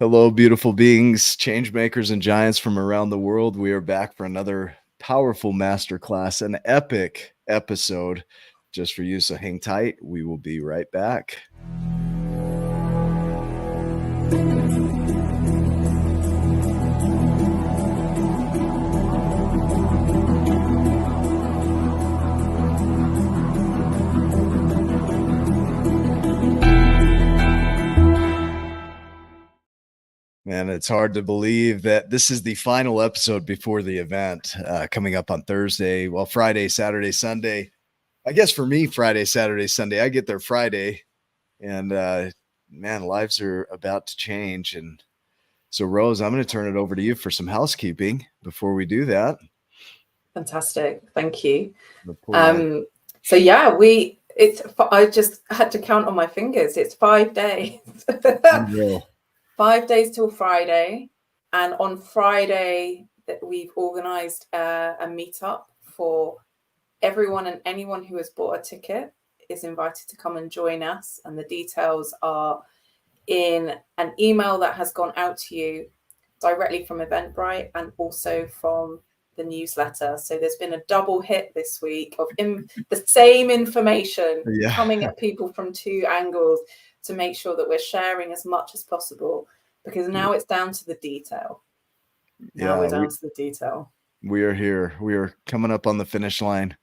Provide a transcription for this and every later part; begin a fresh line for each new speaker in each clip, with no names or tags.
Hello, beautiful beings, change makers, and giants from around the world. We are back for another powerful masterclass, an epic episode just for you. So hang tight. We will be right back. Man, it's hard to believe that this is the final episode before the event coming up on Thursday. Well, Friday, Saturday, Sunday. I guess for me, Friday, Saturday, Sunday. I get there Friday, and man, lives are about to change. And so, Rose, I'm going to turn it over to you for some housekeeping before we do that.
Fantastic, thank you. So yeah, I just had to count on my fingers. It's 5 days. 5 days till Friday, and on Friday that we've organized a meetup for everyone, and anyone who has bought a ticket is invited to come and join us, and the details are in an email that has gone out to you directly from Eventbrite and also from the newsletter. So there's been a double hit this week of the same information coming at people from two angles to make sure that we're sharing as much as possible, because now it's down to the detail. We're down to the detail.
We are here. We are coming up on the finish line.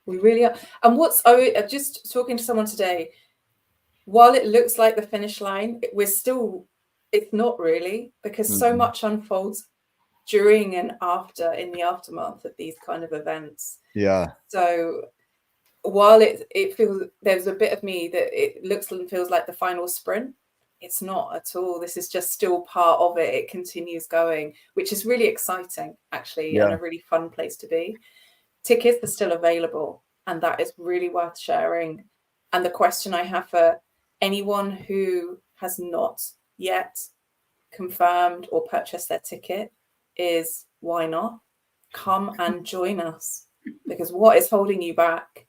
We really are. And just talking to someone today, while it looks like the finish line, it's not really, because so much unfolds during and after, in the aftermath of these kind of events.
Yeah.
So while it feels, there's a bit of me that it looks and feels like the final sprint, it's not at all. This is just still part of it. It continues going, which is really exciting, actually, and a really fun place to be. Tickets are still available, and that is really worth sharing. And the question I have for anyone who has not yet confirmed or purchased their ticket is, why not? Come and join us, because what is holding you back?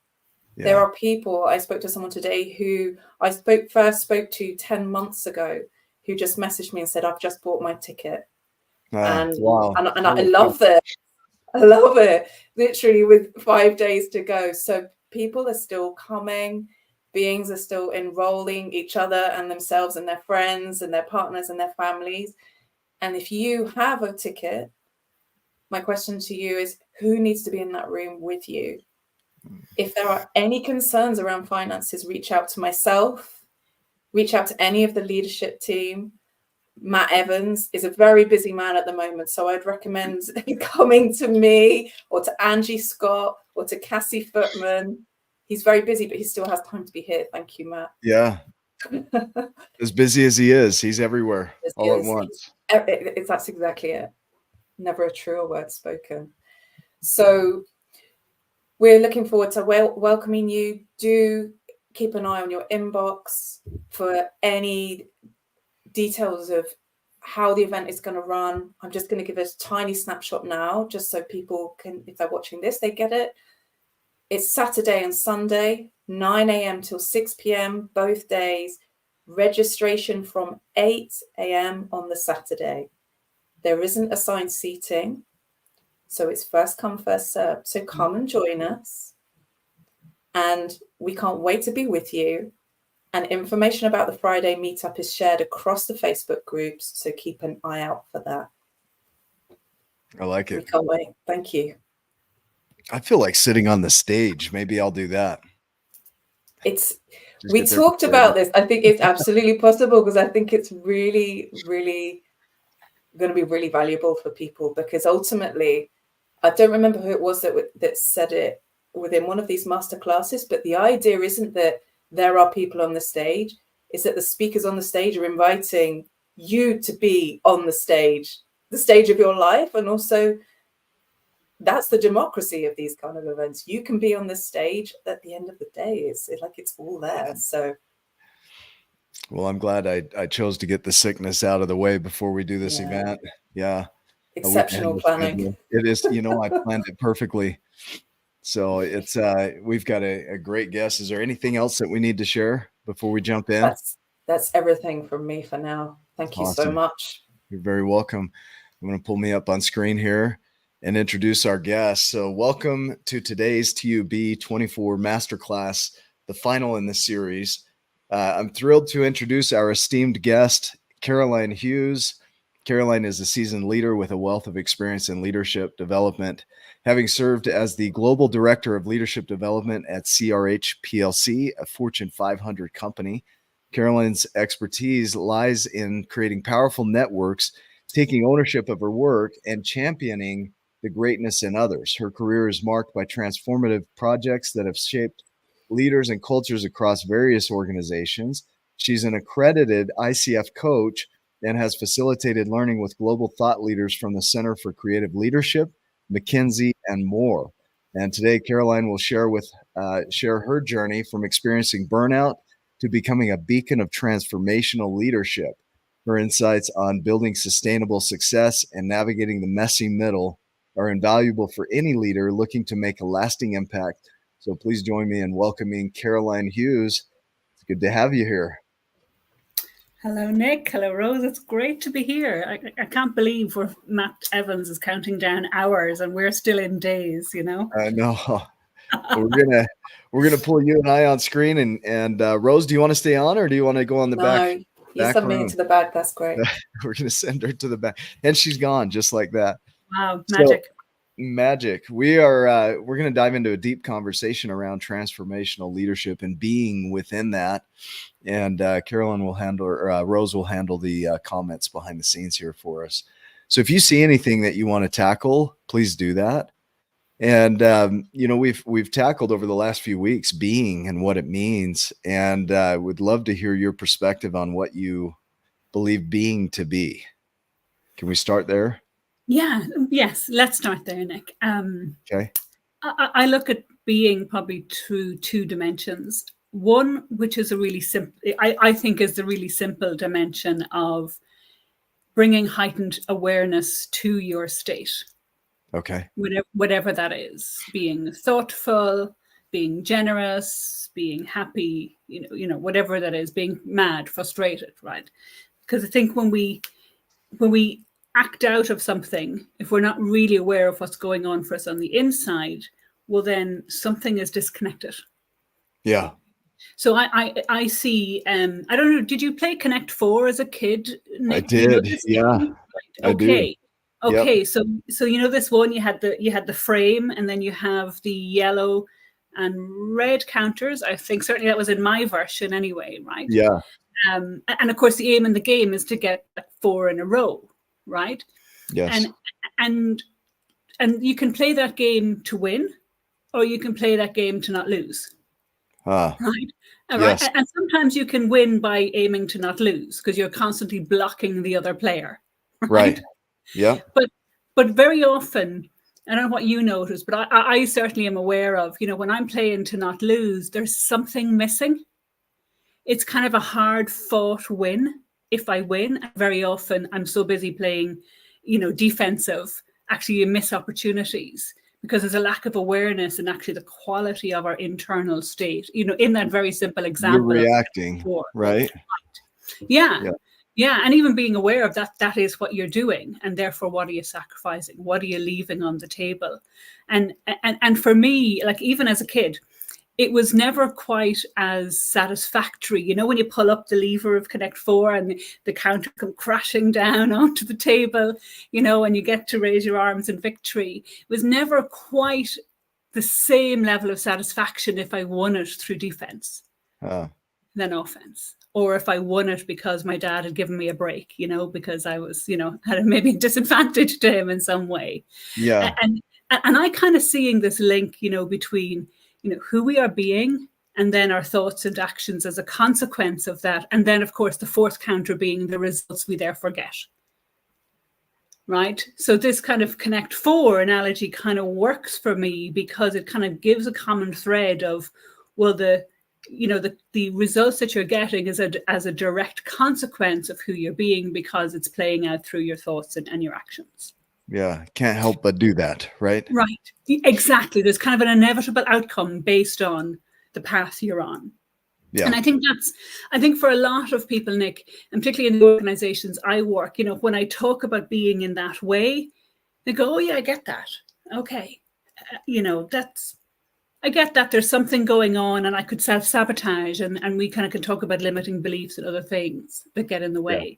There are people, I spoke to someone today who I first spoke to 10 months ago, who just messaged me and said, I've just bought my ticket. And I love it. I love it. Literally with 5 days to go. So people are still coming. Beings are still enrolling each other and themselves and their friends and their partners and their families. And if you have a ticket, my question to you is, who needs to be in that room with you? If there are any concerns around finances, reach out to myself, reach out to any of the leadership team. Matt Evans is a very busy man at the moment, so I'd recommend coming to me or to Angie Scott or to Cassie Footman. He's very busy, but he still has time to be here. Thank you, Matt.
Yeah. As busy as he is, he's everywhere all at once.
That's exactly it. Never a truer word spoken. So we're looking forward to welcoming you. Do keep an eye on your inbox for any details of how the event is going to run. I'm just going to give a tiny snapshot now, just so people can, if they're watching this, they get it. It's Saturday and Sunday, 9 a.m. till 6 p.m. both days. Registration from 8 a.m. on the Saturday. There isn't assigned seating, so it's first come, first served. So come and join us. And we can't wait to be with you. And information about the Friday meetup is shared across the Facebook groups, so keep an eye out for that.
I like it.
We can't wait. Thank you.
I feel like sitting on the stage. Maybe I'll do that.
We talked about this. I think it's absolutely possible, because I think it's really, really going to be really valuable for people, because ultimately, I don't remember who it was that said it within one of these masterclasses, but the idea isn't that there are people on the stage, it's that the speakers on the stage are inviting you to be on the stage of your life. And also, that's the democracy of these kind of events. You can be on the stage at the end of the day. It's like it's all there. So,
well, I'm glad I chose to get the sickness out of the way before we do this event. Yeah.
Exceptional planning.
It is, I planned it perfectly. So it's we've got a great guest. Is there anything else that we need to share before we jump in?
that's everything from me for now. Thank you so much.
You're very welcome. I'm going to pull me up on screen here and introduce our guest. So welcome to today's TUB 24 Masterclass, the final in this series. I'm thrilled to introduce our esteemed guest, Caroline Hughes. Caroline is a seasoned leader with a wealth of experience in leadership development, having served as the Global Director of Leadership Development at CRH PLC, a Fortune 500 company. Caroline's expertise lies in creating powerful networks, taking ownership of her work, and championing the greatness in others. Her career is marked by transformative projects that have shaped leaders and cultures across various organizations. She's an accredited ICF coach and has facilitated learning with global thought leaders from the Center for Creative Leadership, McKinsey, and more. And today, Caroline will share her journey from experiencing burnout to becoming a beacon of transformational leadership. Her insights on building sustainable success and navigating the messy middle are invaluable for any leader looking to make a lasting impact. So please join me in welcoming Caroline Hughes. It's good to have you here.
Hello, Nick. Hello, Rose. It's great to be here. I can't believe Matt Evans is counting down hours and we're still in days, you know?
I know. We're gonna pull you and I on screen, and Rose, do you want to stay on, or do you want to go on the back?
You send me into the back. That's great.
We're gonna send her to the back, and she's gone just like that.
Wow, magic!
So, magic. We're gonna dive into a deep conversation around transformational leadership and being within that. And Caroline will handle, or Rose will handle the comments behind the scenes here for us. So if you see anything that you want to tackle, please do that. And we've tackled over the last few weeks being and what it means, and would love to hear your perspective on what you believe being to be. Can we start there?
Yes, let's start there, Nick.
Okay.
I look at being probably through two dimensions. One, which is a really simple, I think is the really simple dimension of bringing heightened awareness to your state.
Okay.
Whatever that is, being thoughtful, being generous, being happy, whatever that is, being mad, frustrated, right? Because I think when we act out of something, if we're not really aware of what's going on for us on the inside, well, then something is disconnected.
Yeah.
So I see, I don't know, did you play Connect 4 as a kid, Nick?
I did, yeah.
Okay. Okay,
Yep.
so this one, you had the frame, and then you have the yellow and red counters. I think certainly that was in my version anyway, right?
Yeah.
And of course the aim in the game is to get 4 in a row, right?
Yes.
And you can play that game to win, or you can play that game to not lose. Right?
Yes.
Right. And sometimes you can win by aiming to not lose because you're constantly blocking the other player.
Right. Yeah.
But very often, I don't know what you notice, but I certainly am aware of, when I'm playing to not lose, there's something missing. It's kind of a hard fought win. If I win, very often I'm so busy playing, defensive, actually you miss opportunities because there's a lack of awareness and actually the quality of our internal state, in that very simple example.
You're reacting, right?
Yeah. And even being aware of that is what you're doing. And therefore, what are you sacrificing? What are you leaving on the table? And for me, like even as a kid, it was never quite as satisfactory. When you pull up the lever of Connect 4 and the counter come crashing down onto the table, and you get to raise your arms in victory. It was never quite the same level of satisfaction if I won it through defense than offense. Or if I won it because my dad had given me a break, because I was, had maybe a disadvantage to him in some way.
Yeah.
And I kind of seeing this link, between, who we are being and then our thoughts and actions as a consequence of that. And then, of course, the fourth counter being the results we therefore get. Right. So this kind of Connect 4 analogy kind of works for me because it kind of gives a common thread of, well, the results that you're getting is as a direct consequence of who you're being because it's playing out through your thoughts and your actions.
Yeah. Can't help but do that. Right.
Right. Exactly. There's kind of an inevitable outcome based on the path you're on. And I think for a lot of people, Nick, and particularly in the organizations I work, when I talk about being in that way, they go, oh yeah, I get that. Okay. I get that there's something going on and I could self-sabotage and we kind of can talk about limiting beliefs and other things that get in the way. Yeah.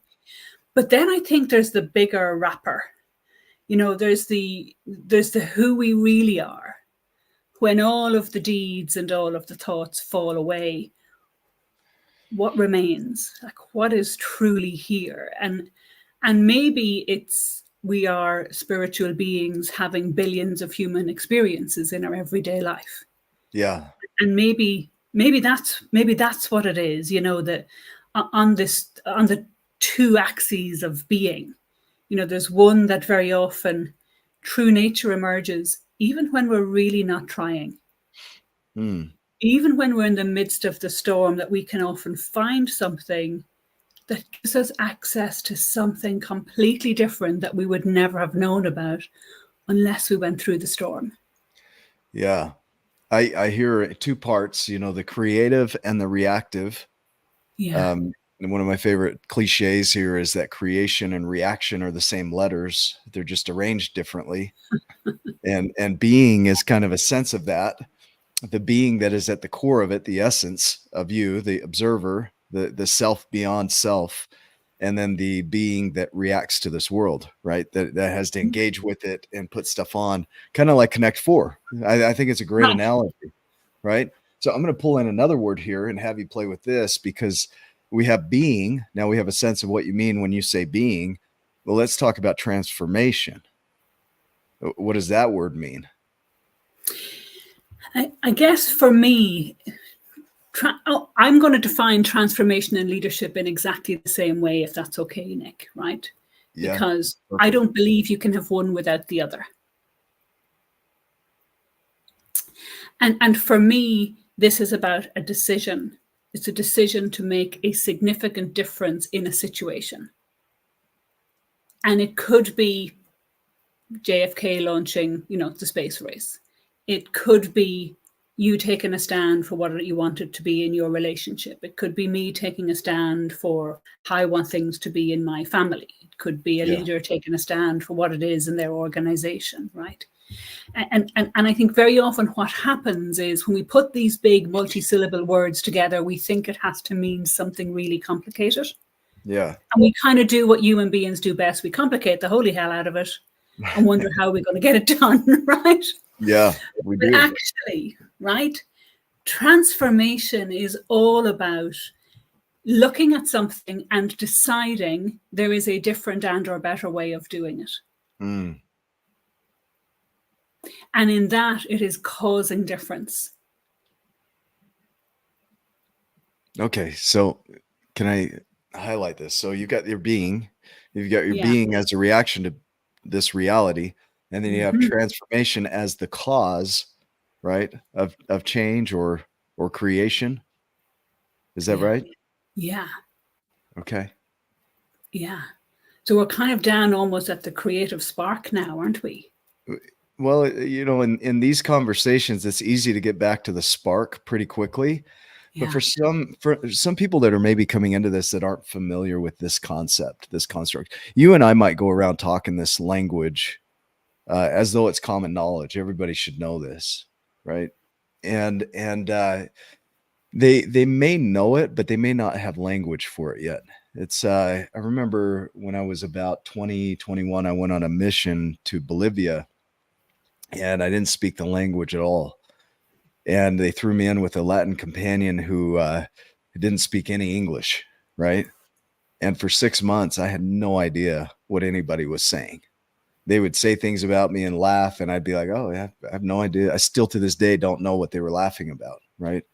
But then I think there's the bigger wrapper. There's the who we really are. When all of the deeds and all of the thoughts fall away, what remains? Like, what is truly here? And maybe it's we are spiritual beings having billions of human experiences in our everyday life.
Yeah.
And maybe that's what it is, that on the two axes of being, there's one that very often true nature emerges even when we're really not trying. Even when we're in the midst of the storm, that we can often find something that gives us access to something completely different that we would never have known about unless we went through the storm.
Yeah. I hear two parts, the creative and the reactive.
Yeah.
And one of my favorite cliches here is that creation and reaction are the same letters. They're just arranged differently. and being is kind of a sense of that. The being that is at the core of it, the essence of you, the observer, the self beyond self, and then the being that reacts to this world, right? That has to engage with it and put stuff on, kind of like Connect Four. I think it's a great analogy, right? So I'm going to pull in another word here and have you play with this, because we have being. Now we have a sense of what you mean when you say being. Well, let's talk about transformation. What does that word mean?
I guess for me, I'm going to define transformation and leadership in exactly the same way, if that's okay, Nick, right? Yeah, because perfect. I don't believe you can have one without the other. And for me, this is about a decision. It's a decision to make a significant difference in a situation. And it could be JFK launching, the space race. It could be you taking a stand for what you want it to be in your relationship. It could be me taking a stand for how I want things to be in my family. It could be a leader taking a stand for what it is in their organization, right? And I think very often what happens is when we put these big multi-syllable words together, we think it has to mean something really complicated.
Yeah.
And we kind of do what human beings do best. We complicate the holy hell out of it and wonder how we're going to get it done, right?
Yeah, we do.
But actually, right, transformation is all about looking at something and deciding there is a different and or better way of doing it. And in that, it is causing difference. Okay,
so can I highlight this? So you've got your being, being as a reaction to this reality. And then you have transformation as the cause, right, of change or creation. Is that right?
Yeah.
Okay.
Yeah. So we're kind of down almost at the creative spark now, aren't we?
Well, in these conversations, it's easy to get back to the spark pretty quickly. But for some people that are maybe coming into this that aren't familiar with this concept, this construct, you and I might go around talking this language as though it's common knowledge. Everybody should know this, right? And they may know it, but they may not have language for it yet. It's I remember when I was about 20, 21, I went on a mission to Bolivia, and I didn't speak the language at all. And they threw me in with a Latin companion who didn't speak any English, right? And for 6 months, I had no idea what anybody was saying. They would say things about me and laugh, and I'd be like, oh, yeah, I have no idea. I still to this day don't know what they were laughing about, right?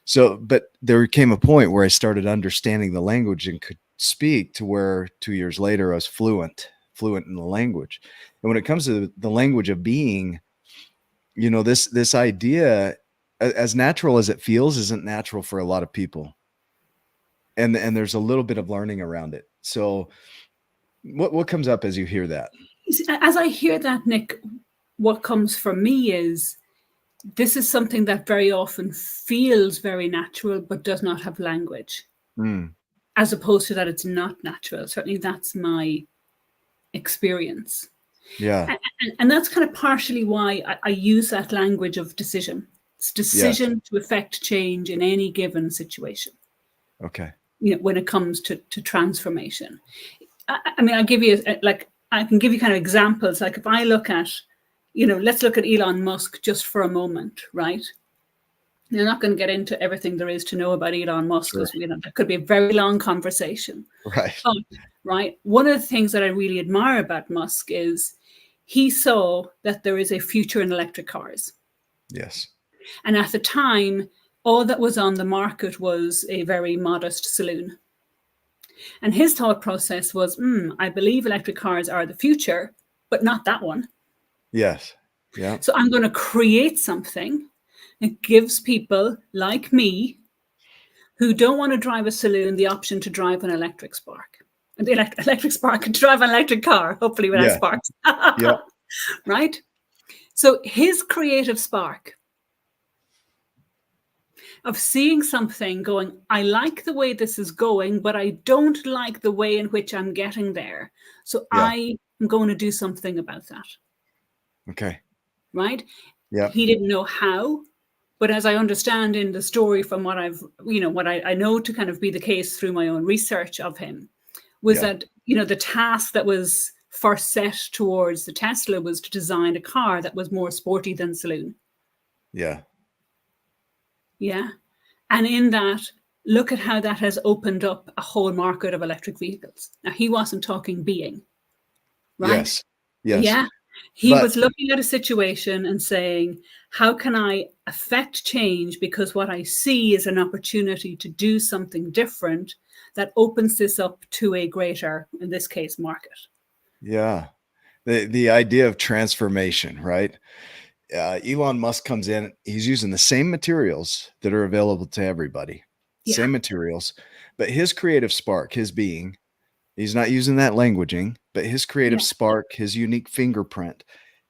So, but there came a point where I started understanding the language and could speak to where 2 years later I was fluent in the language. And when it comes to the language of being, this idea, as natural as it feels, isn't natural for a lot of people. And there's a little bit of learning around it. So what comes up as you hear that?
As I hear that, Nick, what comes from me is this is something that very often feels very natural, but does not have language, as opposed to that it's not natural. Certainly that's my experience.
Yeah.
And that's kind of partially why I use that language of decision. It's decision to affect change in any given situation.
Okay.
When it comes to transformation. I mean, I'll give you I can give you kind of examples. Like if I look at, let's look at Elon Musk just for a moment, right? You're not going to get into everything there is to know about Elon Musk, because that could be a very long conversation.
Right.
But, right. One of the things that I really admire about Musk is he saw that there is a future in electric cars.
Yes.
And at the time, all that was on the market was a very modest saloon. And his thought process was, I believe electric cars are the future, but not that one.
Yes. Yeah.
So I'm going to create something that gives people like me who don't want to drive a saloon the option to drive an electric spark. The electric spark, to drive an electric car, hopefully without sparks.
Yeah.
Right? So his creative spark of seeing something going, I like the way this is going, but I don't like the way in which I'm getting there. So I am going to do something about that.
Okay.
Right?
Yeah.
He didn't know how, but as I understand in the story from what what I know to kind of be the case through my own research of him, was that, the task that was first set towards the Tesla was to design a car that was more sporty than saloon.
Yeah.
Yeah. And in that, look at how that has opened up a whole market of electric vehicles. Now, he wasn't talking being, right?
Yes. Yes.
Yeah. He was looking at a situation and saying, how can I affect change? Because what I see is an opportunity to do something different that opens this up to a greater, in this case, market.
Yeah. The idea of transformation, right? Elon Musk comes in, he's using the same materials that are available to everybody, same materials, but his creative spark, his being, he's not using that languaging, but his creative spark, his unique fingerprint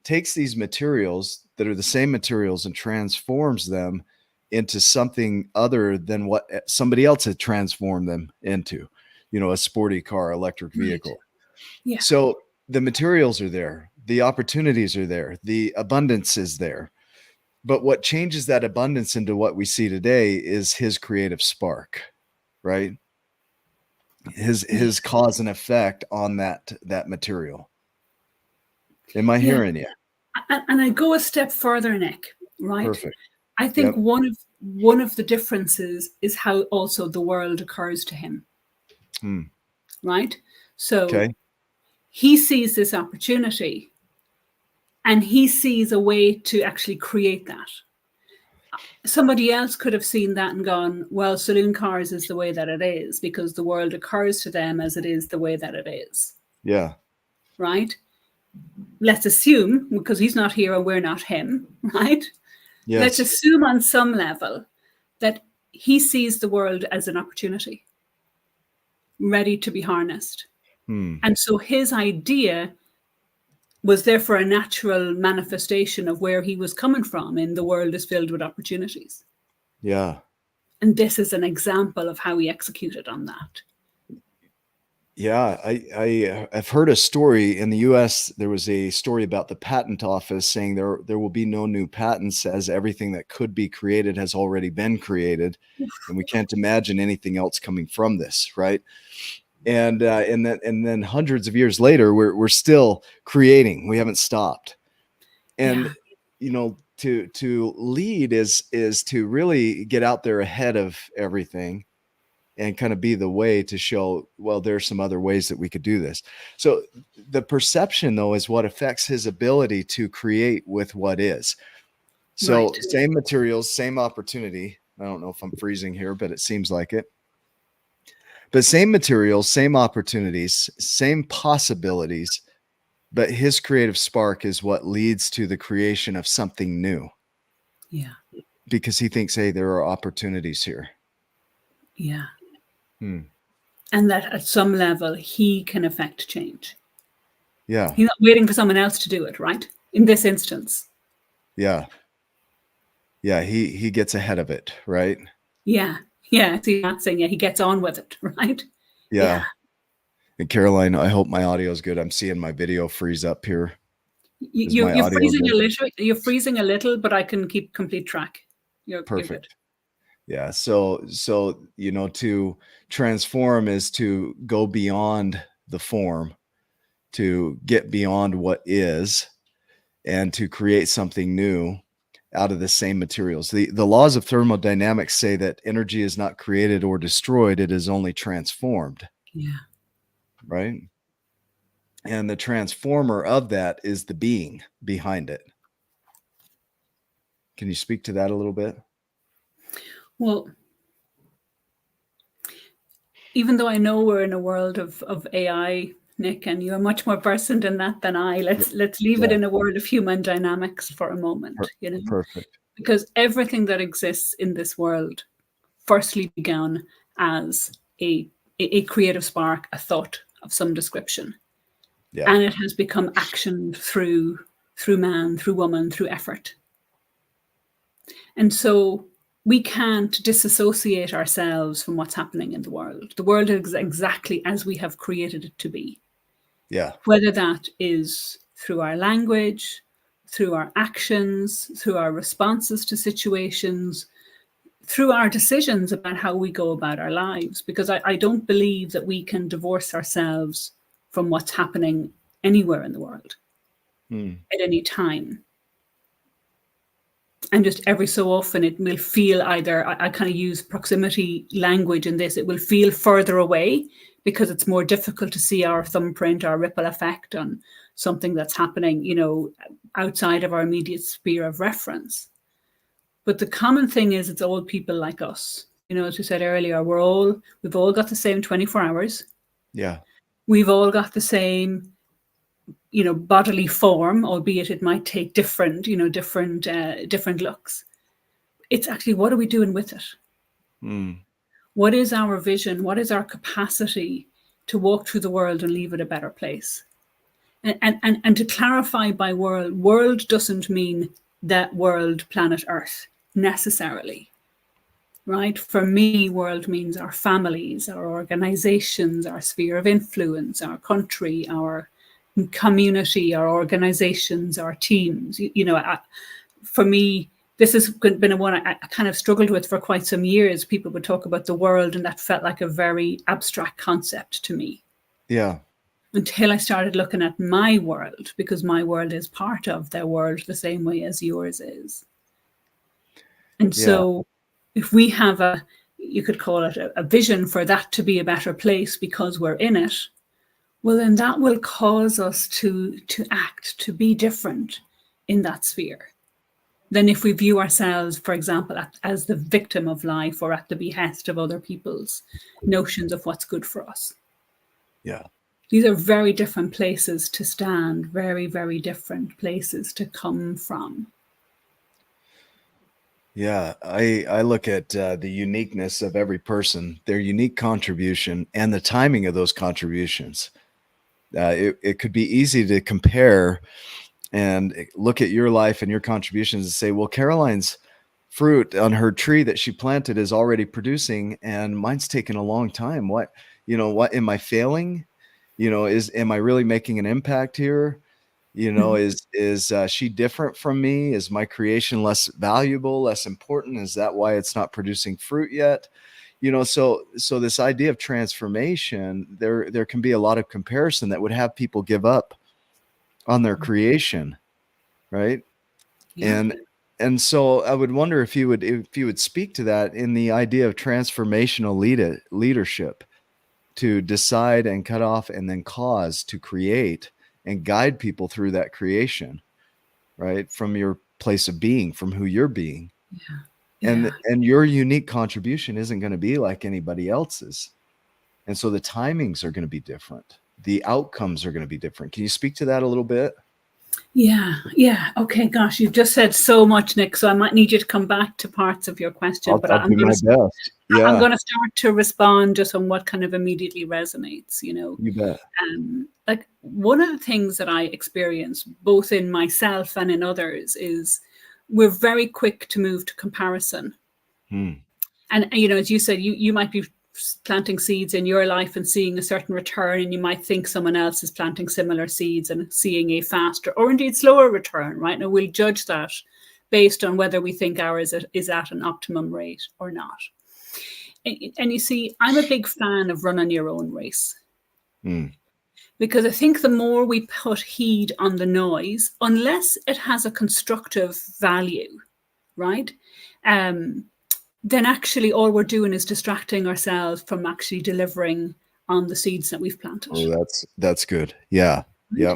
takes these materials that are the same materials and transforms them into something other than what somebody else had transformed them into, a sporty car, electric vehicle.
Yeah.
So the materials are there, the opportunities are there, the abundance is there. But what changes that abundance into what we see today is his creative spark, right? His cause and effect on that material. Am I hearing you?
And I go a step further, Nick, right?
Perfect.
I think one of the differences is how also the world occurs to him. Right? So he sees this opportunity and he sees a way to actually create that. Somebody else could have seen that and gone, well, saloon cars is the way that it is because the world occurs to them as it is the way that it is.
Yeah.
Right? Let's assume, because he's not here and we're not him, right?
Yes.
Let's assume on some level that he sees the world as an opportunity, ready to be harnessed. And so his idea was therefore a natural manifestation of where he was coming from in the world is filled with opportunities.
Yeah.
And this is an example of how he executed on that.
Yeah, I've heard a story in the US. There was a story about the patent office saying there will be no new patents as everything that could be created has already been created. And we can't imagine anything else coming from this, right? And then hundreds of years later, we're still creating. We haven't stopped. And to lead is to really get out there ahead of everything and kind of be the way to show, well, there's some other ways that we could do this. So the perception, though, is what affects his ability to create with what is. So same materials, same opportunity. I don't know if I'm freezing here, but it seems like it. But same materials, same opportunities, same possibilities, but his creative spark is what leads to the creation of something new.
Yeah.
Because he thinks, hey, there are opportunities here.
Yeah. And that at some level, he can affect change.
Yeah.
He's not waiting for someone else to do it, right? In this instance.
Yeah. Yeah, he gets ahead of it, right?
Yeah. See that saying, he gets on with it, right?
Yeah. And Caroline, I hope my audio is good. I'm seeing my video freeze up here. Is my
You're
audio
freezing
good?
a little. You're freezing a little, but I can keep complete track. You're good.
Perfect. Yeah. So, to transform is to go beyond the form, to get beyond what is, and to create something new out of the same materials. The laws of thermodynamics say that energy is not created or destroyed, it is only transformed.
Yeah.
Right? And the transformer of that is the being behind it. Can you speak to that a little bit?
Well, even though I know we're in a world of AI, Nick, and you're much more versed in that than I, let's leave it in a world of human dynamics for a moment,
Perfect.
Because everything that exists in this world firstly began as a creative spark, a thought of some description.
Yeah.
And it has become action through man, through woman, through effort. And so we can't disassociate ourselves from what's happening in the world. The world is exactly as we have created it to be.
Yeah.
Whether that is through our language, through our actions, through our responses to situations, through our decisions about how we go about our lives. Because I don't believe that we can divorce ourselves from what's happening anywhere in the world at any time. And just every so often it will feel either, I kind of use proximity language in this, it will feel further away because it's more difficult to see our thumbprint, our ripple effect on something that's happening, outside of our immediate sphere of reference. But the common thing is it's all people like us. As we said earlier, we've all got the same 24 hours.
Yeah.
We've all got the same bodily form, albeit it might take different looks. It's actually, what are we doing with it? What is our vision? What is our capacity to walk through the world and leave it a better place? And to clarify by world doesn't mean that world, planet Earth necessarily, right? For me, world means our families, our organizations, our sphere of influence, our country, our community, our organizations, our teams. For me, this has been a one I kind of struggled with for quite some years. People would talk about the world, and that felt like a very abstract concept to me.
Yeah.
Until I started looking at my world, because my world is part of their world the same way as yours is. And so if we have you could call it a vision for that to be a better place because we're in it, well, then that will cause us to act, to be different in that sphere than if we view ourselves, for example, as the victim of life or at the behest of other people's notions of what's good for us.
Yeah.
These are very different places to stand, very, very different places to come from.
Yeah, I look at the uniqueness of every person, their unique contribution, and the timing of those contributions. It could be easy to compare and look at your life and your contributions and say, well, Caroline's fruit on her tree that she planted is already producing, and mine's taken a long time. What am I failing? Am I really making an impact here? Is she different from me? Is my creation less valuable, less important? Is that why it's not producing fruit yet? So this idea of transformation, there can be a lot of comparison that would have people give up on their creation, right?
Yeah.
And so I would wonder if you would speak to that in the idea of transformational leadership, to decide and cut off and then cause to create and guide people through that creation, right? From your place of being, from who you're being. Yeah. And your unique contribution isn't going to be like anybody else's. And so the timings are going to be different. The outcomes are going to be different. Can you speak to that a little bit?
Yeah. Okay. Gosh, you've just said so much, Nick. So I might need you to come back to parts of your question.
I'll do my best. Yeah.
I'm going to start to respond just on what kind of immediately resonates.
You bet.
Like one of the things that I experience both in myself and in others is we're very quick to move to comparison. And, as you said, you might be planting seeds in your life and seeing a certain return, and you might think someone else is planting similar seeds and seeing a faster or indeed slower return, right? Now we'll judge that based on whether we think ours is at an optimum rate or not. And you see, I'm a big fan of running your own race. Because I think the more we put heed on the noise, unless it has a constructive value, right? Then actually all we're doing is distracting ourselves from actually delivering on the seeds that we've planted.
Oh, that's good. Yeah.
Right?
Yeah.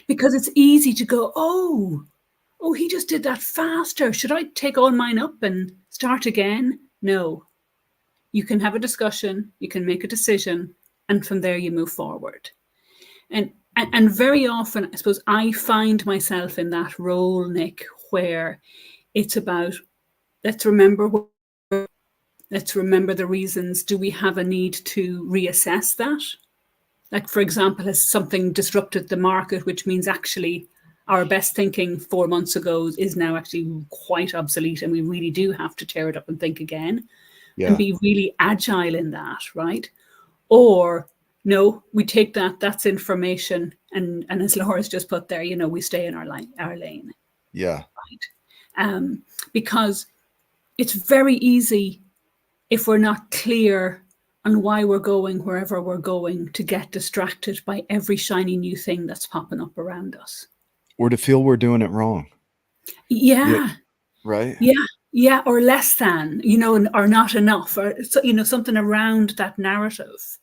Because it's easy to go, oh, he just did that faster. Should I take all mine up and start again? No. You can have a discussion, you can make a decision, and from there you move forward. And very often, I suppose, I find myself in that role, Nick, where it's about, let's remember the reasons. Do we have a need to reassess that? Like, for example, has something disrupted the market, which means actually our best thinking 4 months ago is now actually quite obsolete, and we really do have to tear it up and think again and be really agile in that, right? Or no, we take that's information, and as Laura's just put there, we stay in our lane.
Yeah.
Right. Because it's very easy, if we're not clear on why we're going wherever we're going, to get distracted by every shiny new thing that's popping up around us.
Or to feel we're doing it wrong.
Yeah.
Right.
Yeah. Or less than, or not enough, or, something around that narrative.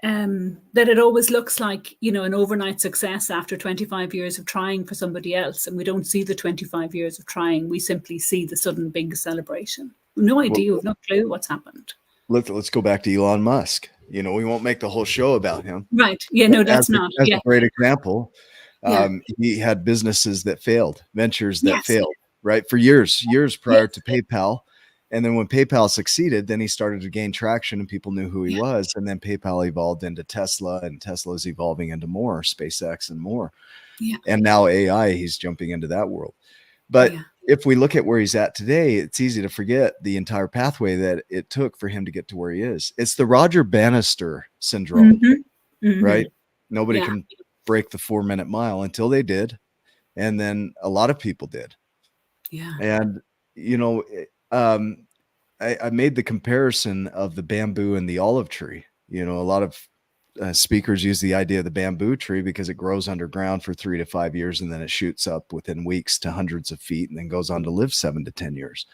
That it always looks like, an overnight success after 25 years of trying for somebody else. And we don't see the 25 years of trying. We simply see the sudden big celebration. No idea, no clue what's happened.
Let's go back to Elon Musk. We won't make the whole show about him.
Right. Yeah, no, that's not.
As a great example, he had businesses that failed, ventures that failed, right? For years prior to PayPal. And then when PayPal succeeded, then he started to gain traction and people knew who he was. And then PayPal evolved into Tesla, and Tesla's evolving into more, SpaceX and more. Yeah. And now AI, he's jumping into that world. But if we look at where he's at today, it's easy to forget the entire pathway that it took for him to get to where he is. It's the Roger Bannister syndrome, right? Nobody can break the 4-minute mile until they did. And then a lot of people did. Yeah. And, I made the comparison of the bamboo and the olive tree. A lot of speakers use the idea of the bamboo tree because it grows underground for 3 to 5 years, and then it shoots up within weeks to hundreds of feet and then goes on to live 7 to 10 years.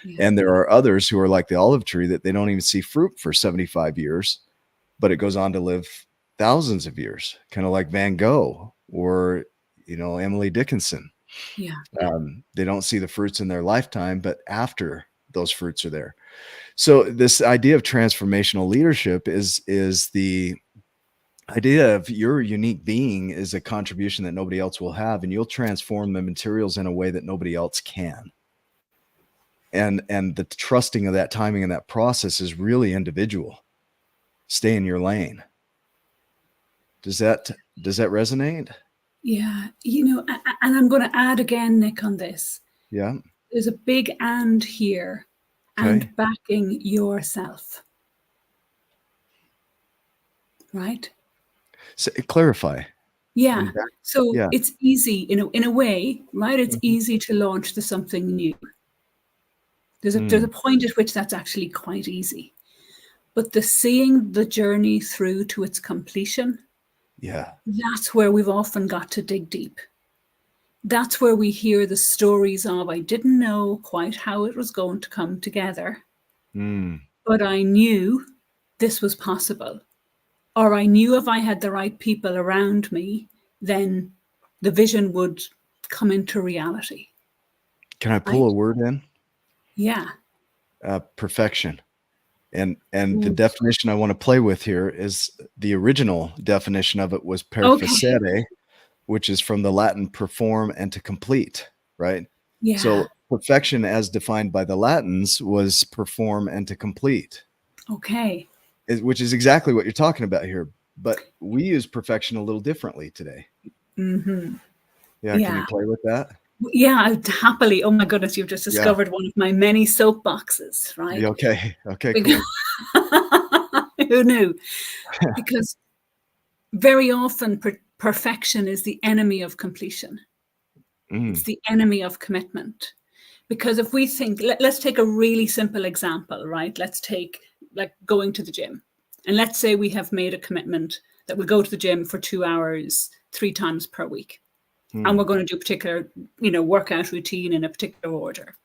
Yeah. And there are others who are like the olive tree that they don't even see fruit for 75 years, but it goes on to live thousands of years, kind of like Van Gogh or, Emily Dickinson. Yeah. They don't see the fruits in their lifetime, but after those fruits are there. So this idea of transformational leadership is the idea of your unique being is a contribution that nobody else will have, and you'll transform the materials in a way that nobody else can. And the trusting of that timing and that process is really individual. Stay in your lane. Does that resonate?
Yeah. And I'm going to add again, Nick, on this.
Yeah.
There's a big and here, and backing yourself. Right?
So clarify.
Yeah. So it's easy, in a way, right? It's easy to launch to something new. There's a point at which that's actually quite easy. But seeing the journey through to its completion, that's where we've often got to dig deep. That's where we hear the stories of, I didn't know quite how it was going to come together, but I knew this was possible. Or I knew if I had the right people around me, then the vision would come into reality.
Can I pull a word in?
Yeah.
Perfection. And the definition I want to play with here is the original definition of it was perfecere, which is from the Latin perform and to complete, right? Yeah. So perfection as defined by the Latins was perform and to complete.
Okay.
Which is exactly what you're talking about here. But we use perfection a little differently today. Mm-hmm. Yeah. Can you play with that?
Yeah, I'd happily. Oh my goodness, you've just discovered one of my many soapboxes, right?
Okay. Okay, cool.
Who knew? Because very often perfection is the enemy of completion. It's the enemy of commitment. Because if we think, let's take a really simple example, right? Let's take like going to the gym. And let's say we have made a commitment that we'll go to the gym for 2 hours, 3 times per week. And we're going to do a particular, workout routine in a particular order.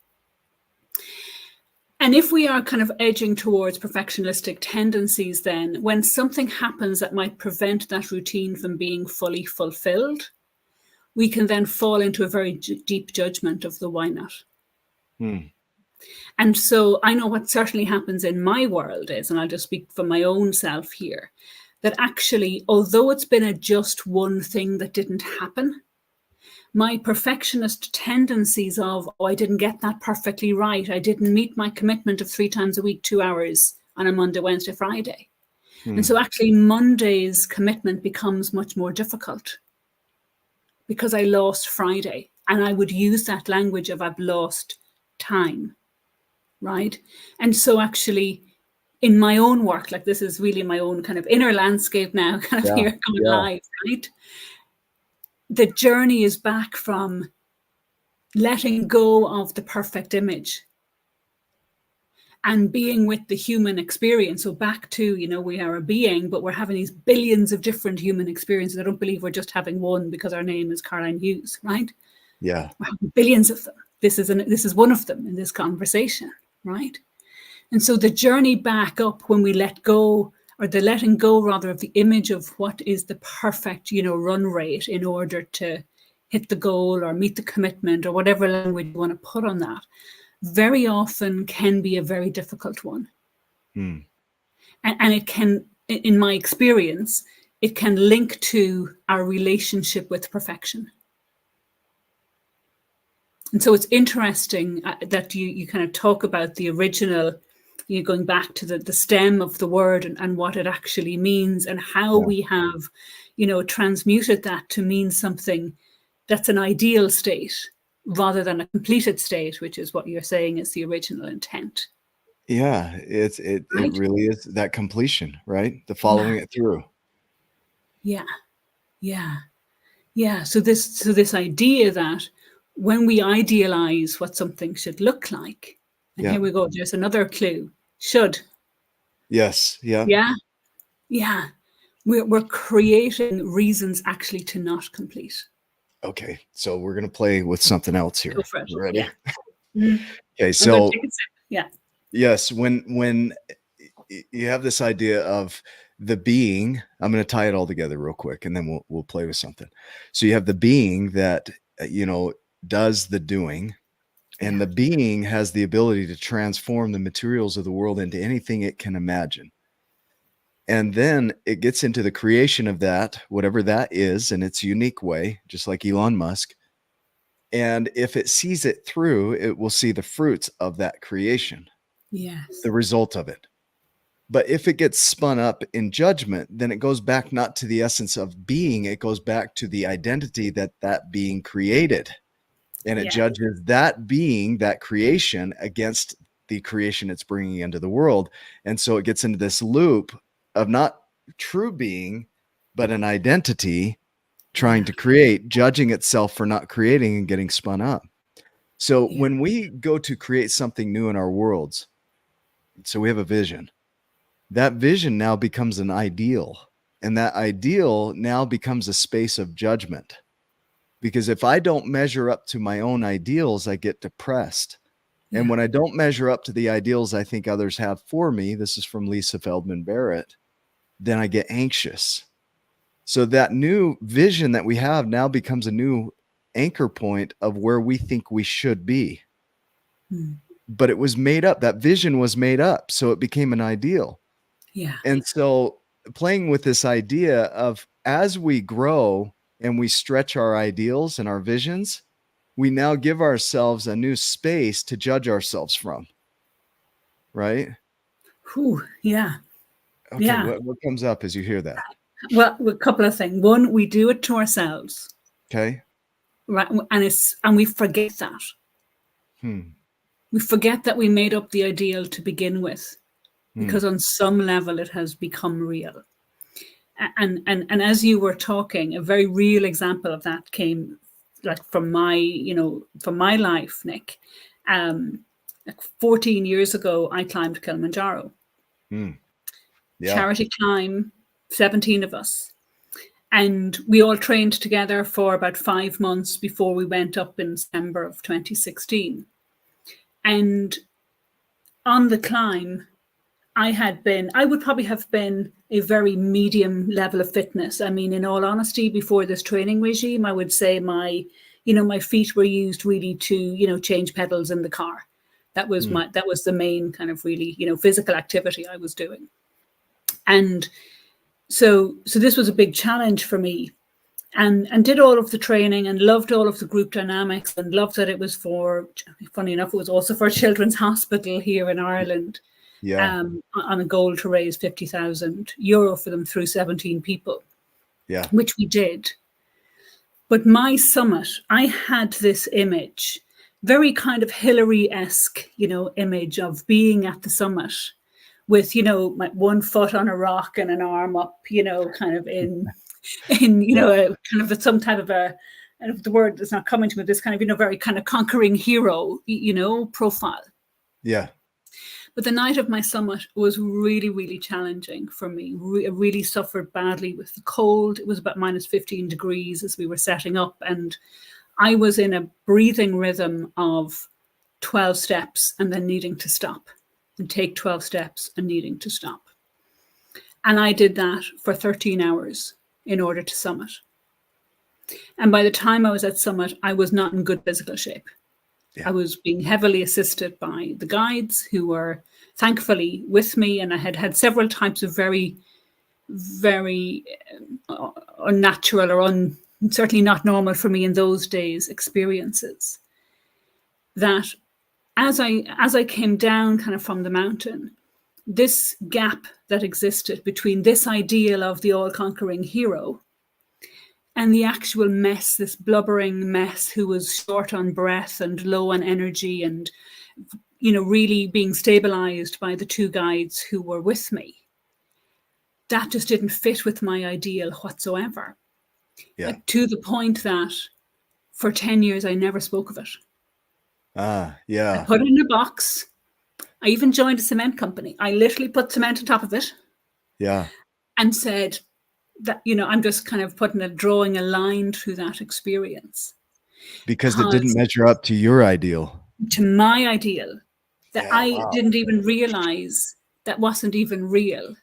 And if we are kind of edging towards perfectionistic tendencies, then when something happens that might prevent that routine from being fully fulfilled, we can then fall into a very deep judgment of the why not. And so I know what certainly happens in my world is, and I'll just speak for my own self here, that actually, although it's been a just one thing that didn't happen, my perfectionist tendencies of, I didn't get that perfectly right. I didn't meet my commitment of 3 times a week, 2 hours on a Monday, Wednesday, Friday. And so actually Monday's commitment becomes much more difficult because I lost Friday. And I would use that language of I've lost time, right? And so actually in my own work, like this is really my own kind of inner landscape now, kind of here coming live, right? The journey is back from letting go of the perfect image and being with the human experience. So back to, we are a being, but we're having these billions of different human experiences. I don't believe we're just having one because our name is Caroline Hughes, right?
Yeah.
We're having billions of them. This is one of them in this conversation, right? And so the journey back up when we let go, or the letting go rather, of the image of what is the perfect, run rate in order to hit the goal or meet the commitment or whatever language you want to put on that, very often can be a very difficult one. And it can, in my experience, it can link to our relationship with perfection. And so it's interesting that you kind of talk about the original, going back to the stem of the word and what it actually means and how we have, transmuted that to mean something that's an ideal state rather than a completed state, which is what you're saying is the original intent.
Yeah, it really is that completion, right? The following it through.
Yeah. So this idea that when we idealize what something should look like, and here we go, there's another clue. Should.
Yes. Yeah.
Yeah. We're creating reasons actually to not complete.
Okay. So we're going to play with something else here.
Go for it.
You ready?
Yeah.
Okay. So
yeah.
Yes. When you have this idea of the being, I'm going to tie it all together real quick and then we'll play with something. So you have the being that, does the doing. And the being has the ability to transform the materials of the world into anything it can imagine. And then it gets into the creation of that, whatever that is, in its unique way, just like Elon Musk. And if it sees it through, it will see the fruits of that creation.
Yes.
The result of it. But if it gets spun up in judgment, then it goes back not to the essence of being, it goes back to the identity that being created. And it judges that being, that creation, against the creation it's bringing into the world. And so it gets into this loop of not true being, but an identity trying to create, judging itself for not creating and getting spun up. So when we go to create something new in our worlds, so we have a vision. That vision now becomes an ideal. And that ideal now becomes a space of judgment. Because if I don't measure up to my own ideals, I get depressed. And when I don't measure up to the ideals I think others have for me, this is from Lisa Feldman Barrett, then I get anxious. So that new vision that we have now becomes a new anchor point of where we think we should be. But it was made up. That vision was made up. So it became an ideal.
Yeah.
And so playing with this idea of as we grow and we stretch our ideals and our visions, we now give ourselves a new space to judge ourselves from. Right?
Whew, yeah.
Okay.
Yeah.
What comes up as you hear that?
Well, a couple of things. One, we do it to ourselves.
Okay.
right? And we forget that. We forget that we made up the ideal to begin with, because on some level it has become real. And as you were talking, a very real example of that came like from my life, Nick. Like 14 years ago, I climbed Kilimanjaro. Charity climb, 17 of us. And we all trained together for about 5 months before we went up in December of 2016. And on the climb, I would probably have been a very medium level of fitness. I mean, in all honesty, before this training regime, I would say my feet were used really to, change pedals in the car. That was the main kind of really, physical activity I was doing. And so this was a big challenge for me, and did all of the training and loved all of the group dynamics and loved that it was funny enough, it was also for Children's Hospital here in Ireland. On a goal to raise €50,000 for them through 17 people, which we did. But my summit, I had this image, very kind of Hillary-esque, image of being at the summit with, my 1 foot on a rock and an arm up, kind of in a kind of some type of the word is not coming to me, this kind of, very kind of conquering hero, profile.
Yeah.
But the night of my summit was really, really challenging for me. I really suffered badly with the cold. It was about minus 15 degrees as we were setting up. And I was in a breathing rhythm of 12 steps and then needing to stop, and take 12 steps and needing to stop. And I did that for 13 hours in order to summit. And by the time I was at summit, I was not in good physical shape. I was being heavily assisted by the guides who were thankfully with me. And I had several types of very, very unnatural or certainly not normal for me in those days experiences. That as I came down kind of from the mountain, this gap that existed between this ideal of the all-conquering hero and the actual mess, this blubbering mess who was short on breath and low on energy and, really being stabilized by the 2 guides who were with me, that just didn't fit with my ideal whatsoever. To the point that for 10 years, I never spoke of it. I put it in a box. I even joined a cement company. I literally put cement on top of it. And said, that, I'm just kind of drawing a line through that experience.
Because it didn't measure up to your ideal. To
my ideal. That I didn't even realize that wasn't even real.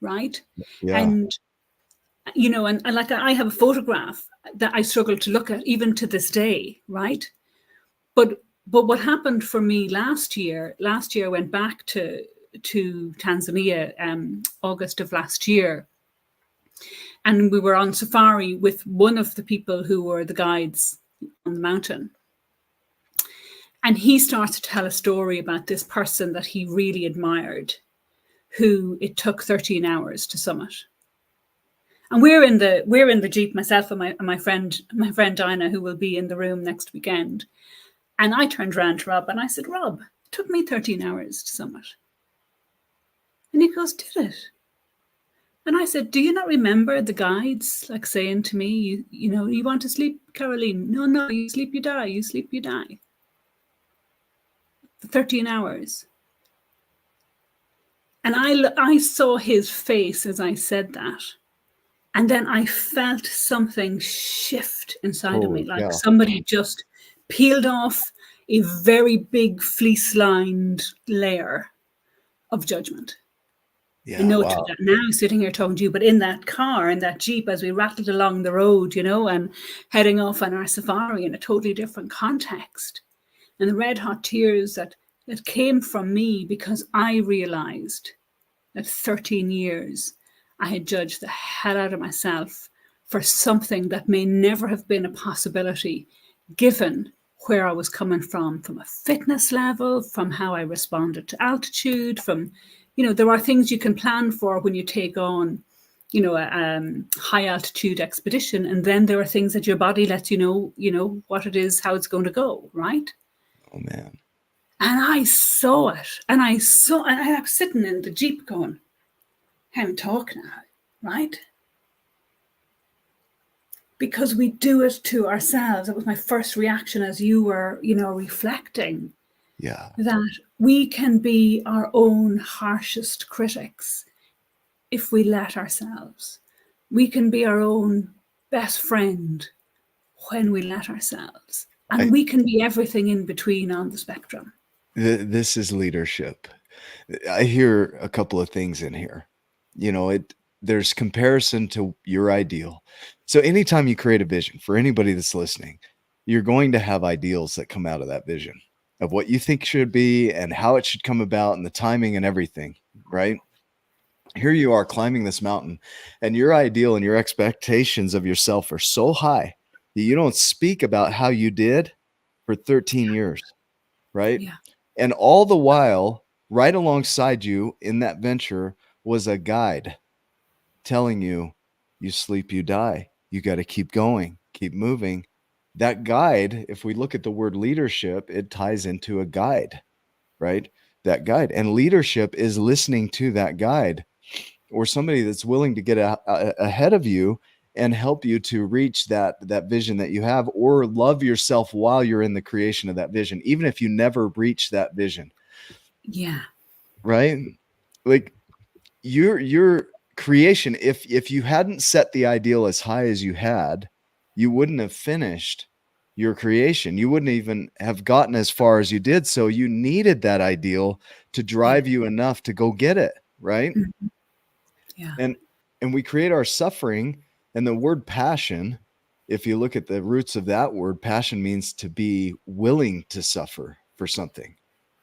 Right? And, and like I have a photograph that I struggle to look at even to this day. Right? But what happened for me last year I went back to Tanzania, August of last year. And we were on safari with one of the people who were the guides on the mountain. And he started to tell a story about this person that he really admired, who it took 13 hours to summit. And we're in the Jeep, myself and my friend Dinah, who will be in the room next weekend. And I turned around to Rob and I said, Rob, it took me 13 hours to summit. And he goes, did it? And I said, do you not remember the guides like saying to me, you want to sleep, Caroline? No, you sleep, you die. You sleep, you die. For 13 hours. And I saw his face as I said that. And then I felt something shift inside of me, like somebody just peeled off a very big fleece-lined layer of judgment. I know that now sitting here talking to you, but in that car, in that Jeep, as we rattled along the road, and heading off on our safari in a totally different context. And the red hot tears that came from me because I realized that 13 years I had judged the hell out of myself for something that may never have been a possibility, given where I was coming from a fitness level, from how I responded to altitude, from, there are things you can plan for when you take on high altitude expedition, and then there are things that your body lets you know what it is, how it's going to go, right?
Oh man.
And I saw it, and I was sitting in the Jeep going, I'm talking now, right? Because we do it to ourselves. It was my first reaction as you were, reflecting.
Yeah.
That we can be our own harshest critics if we let ourselves. We can be our own best friend when we let ourselves. And we can be everything in between on the spectrum.
This is leadership. I hear a couple of things in here. There's comparison to your ideal. So anytime you create a vision, for anybody that's listening, you're going to have ideals that come out of that vision of what you think should be and how it should come about and the timing and everything, right? Here you are climbing this mountain, and your ideal and your expectations of yourself are so high that you don't speak about how you did for 13 years, right?
Yeah.
And all the while, right alongside you in that venture was a guide telling you, you sleep, you die. You got to keep going, keep moving. That guide, if we look at the word leadership, it ties into a guide, right? That guide. And leadership is listening to that guide, or somebody that's willing to get ahead of you and help you to reach that vision that you have, or love yourself while you're in the creation of that vision, even if you never reach that vision.
Yeah.
Right? Like your creation, if you hadn't set the ideal as high as you had, you wouldn't have finished your creation. You wouldn't even have gotten as far as you did. So you needed that ideal to drive you enough to go get it. Right.
Mm-hmm. Yeah.
And we create our suffering. And the word passion, if you look at the roots of that word, passion means to be willing to suffer for something.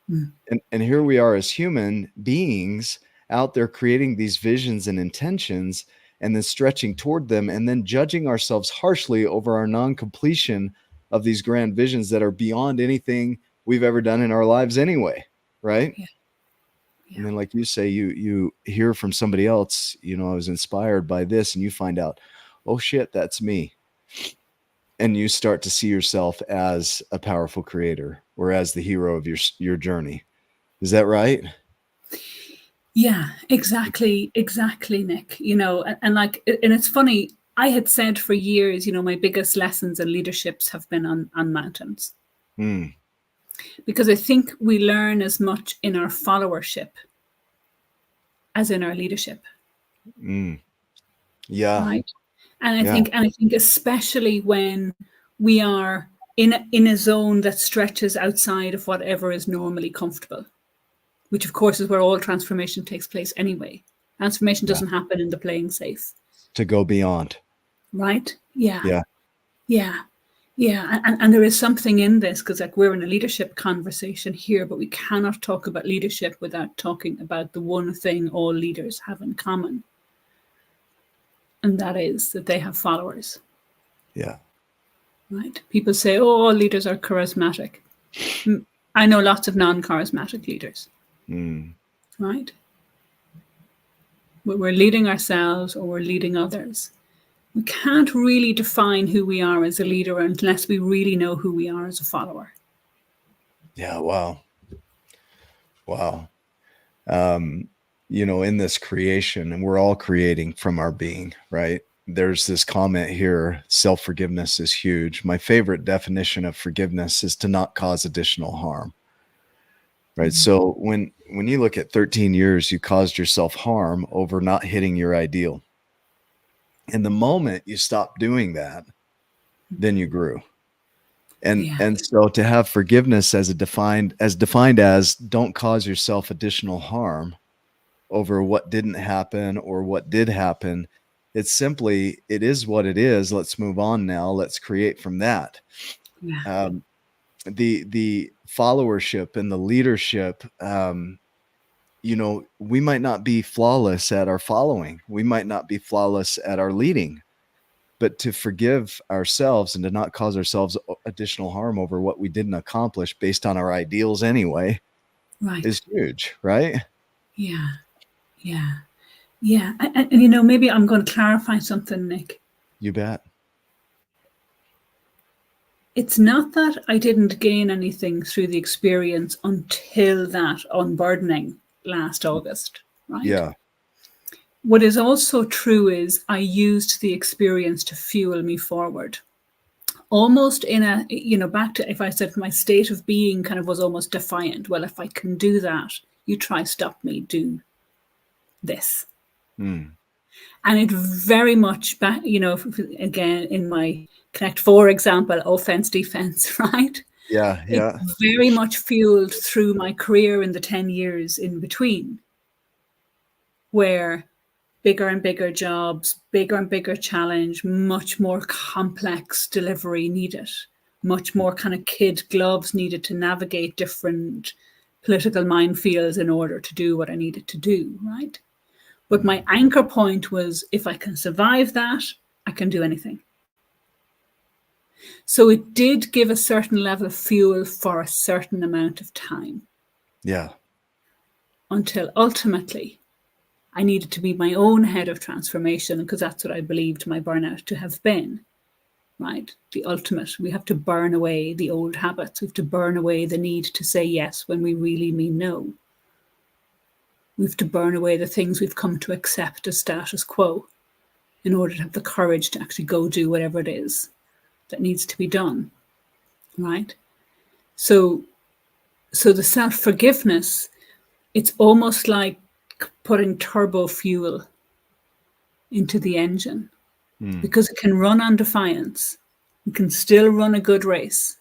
Mm.
And here we are as human beings out there creating these visions and intentions, and then stretching toward them, and then judging ourselves harshly over our non-completion of these grand visions that are beyond anything we've ever done in our lives anyway. Right.
Yeah. Yeah.
And then, like you say, you hear from somebody else, I was inspired by this, and you find out, oh shit, that's me. And you start to see yourself as a powerful creator, or as the hero of your journey. Is that right?
Yeah, exactly, Nick. And it's funny, I had said for years, my biggest lessons in leaderships have been on mountains.
Mm.
Because I think we learn as much in our followership as in our leadership.
Mm. Yeah.
Right. And I think especially when we are in a zone that stretches outside of whatever is normally comfortable, which of course is where all transformation takes place anyway. Transformation doesn't happen in the playing safe.
To go beyond.
Right? Yeah.
Yeah.
Yeah. Yeah. And there is something in this, because we're in a leadership conversation here, but we cannot talk about leadership without talking about the one thing all leaders have in common. And that is that they have followers.
Yeah.
Right? People say, oh, all leaders are charismatic. I know lots of non-charismatic leaders.
Mm.
Right? We're leading ourselves or we're leading others. We can't really define who we are as a leader unless we really know who we are as a follower.
Yeah. Wow. In this creation, and we're all creating from our being, right? There's this comment here, self-forgiveness is huge. My favorite definition of forgiveness is to not cause additional harm. Right. Mm-hmm. So when you look at 13 years, you caused yourself harm over not hitting your ideal. And the moment you stop doing that, then you grew. And so to have forgiveness as defined as don't cause yourself additional harm over what didn't happen or what did happen. It's simply, it is what it is. Let's move on now. Let's create from that.
Yeah.
The followership and the leadership, we might not be flawless at our following. We might not be flawless at our leading, but to forgive ourselves and to not cause ourselves additional harm over what we didn't accomplish based on our ideals anyway,
right,
is huge, right?
Yeah. Yeah. And you know, maybe I'm going to clarify something, Nick.
You bet.
It's not that I didn't gain anything through the experience until that unburdening last August, right?
Yeah.
What is also true is I used the experience to fuel me forward. Almost in a, you know, back to if I said my state of being kind of was almost defiant. Well, if I can do that, you try stop me, do this.
Mm.
And it very much back, you know, again, in my Connect 4 example, offense, defense, right?
Yeah. Yeah.
It very much fueled through my career in the 10 years in between, where bigger and bigger jobs, bigger and bigger challenge, much more complex delivery needed, much more kind of kid gloves needed to navigate different political minefields in order to do what I needed to do, right? But my anchor point was, if I can survive that, I can do anything. So it did give a certain level of fuel for a certain amount of time.
Yeah.
Until ultimately, I needed to be my own head of transformation, because that's what I believed my burnout to have been, right? The ultimate. We have to burn away the old habits. We have to burn away the need to say yes when we really mean no. We have to burn away the things we've come to accept as status quo in order to have the courage to actually go do whatever it is that needs to be done, right? So the self-forgiveness, it's almost like putting turbo fuel into the engine, because it can run on defiance. It can still run a good race.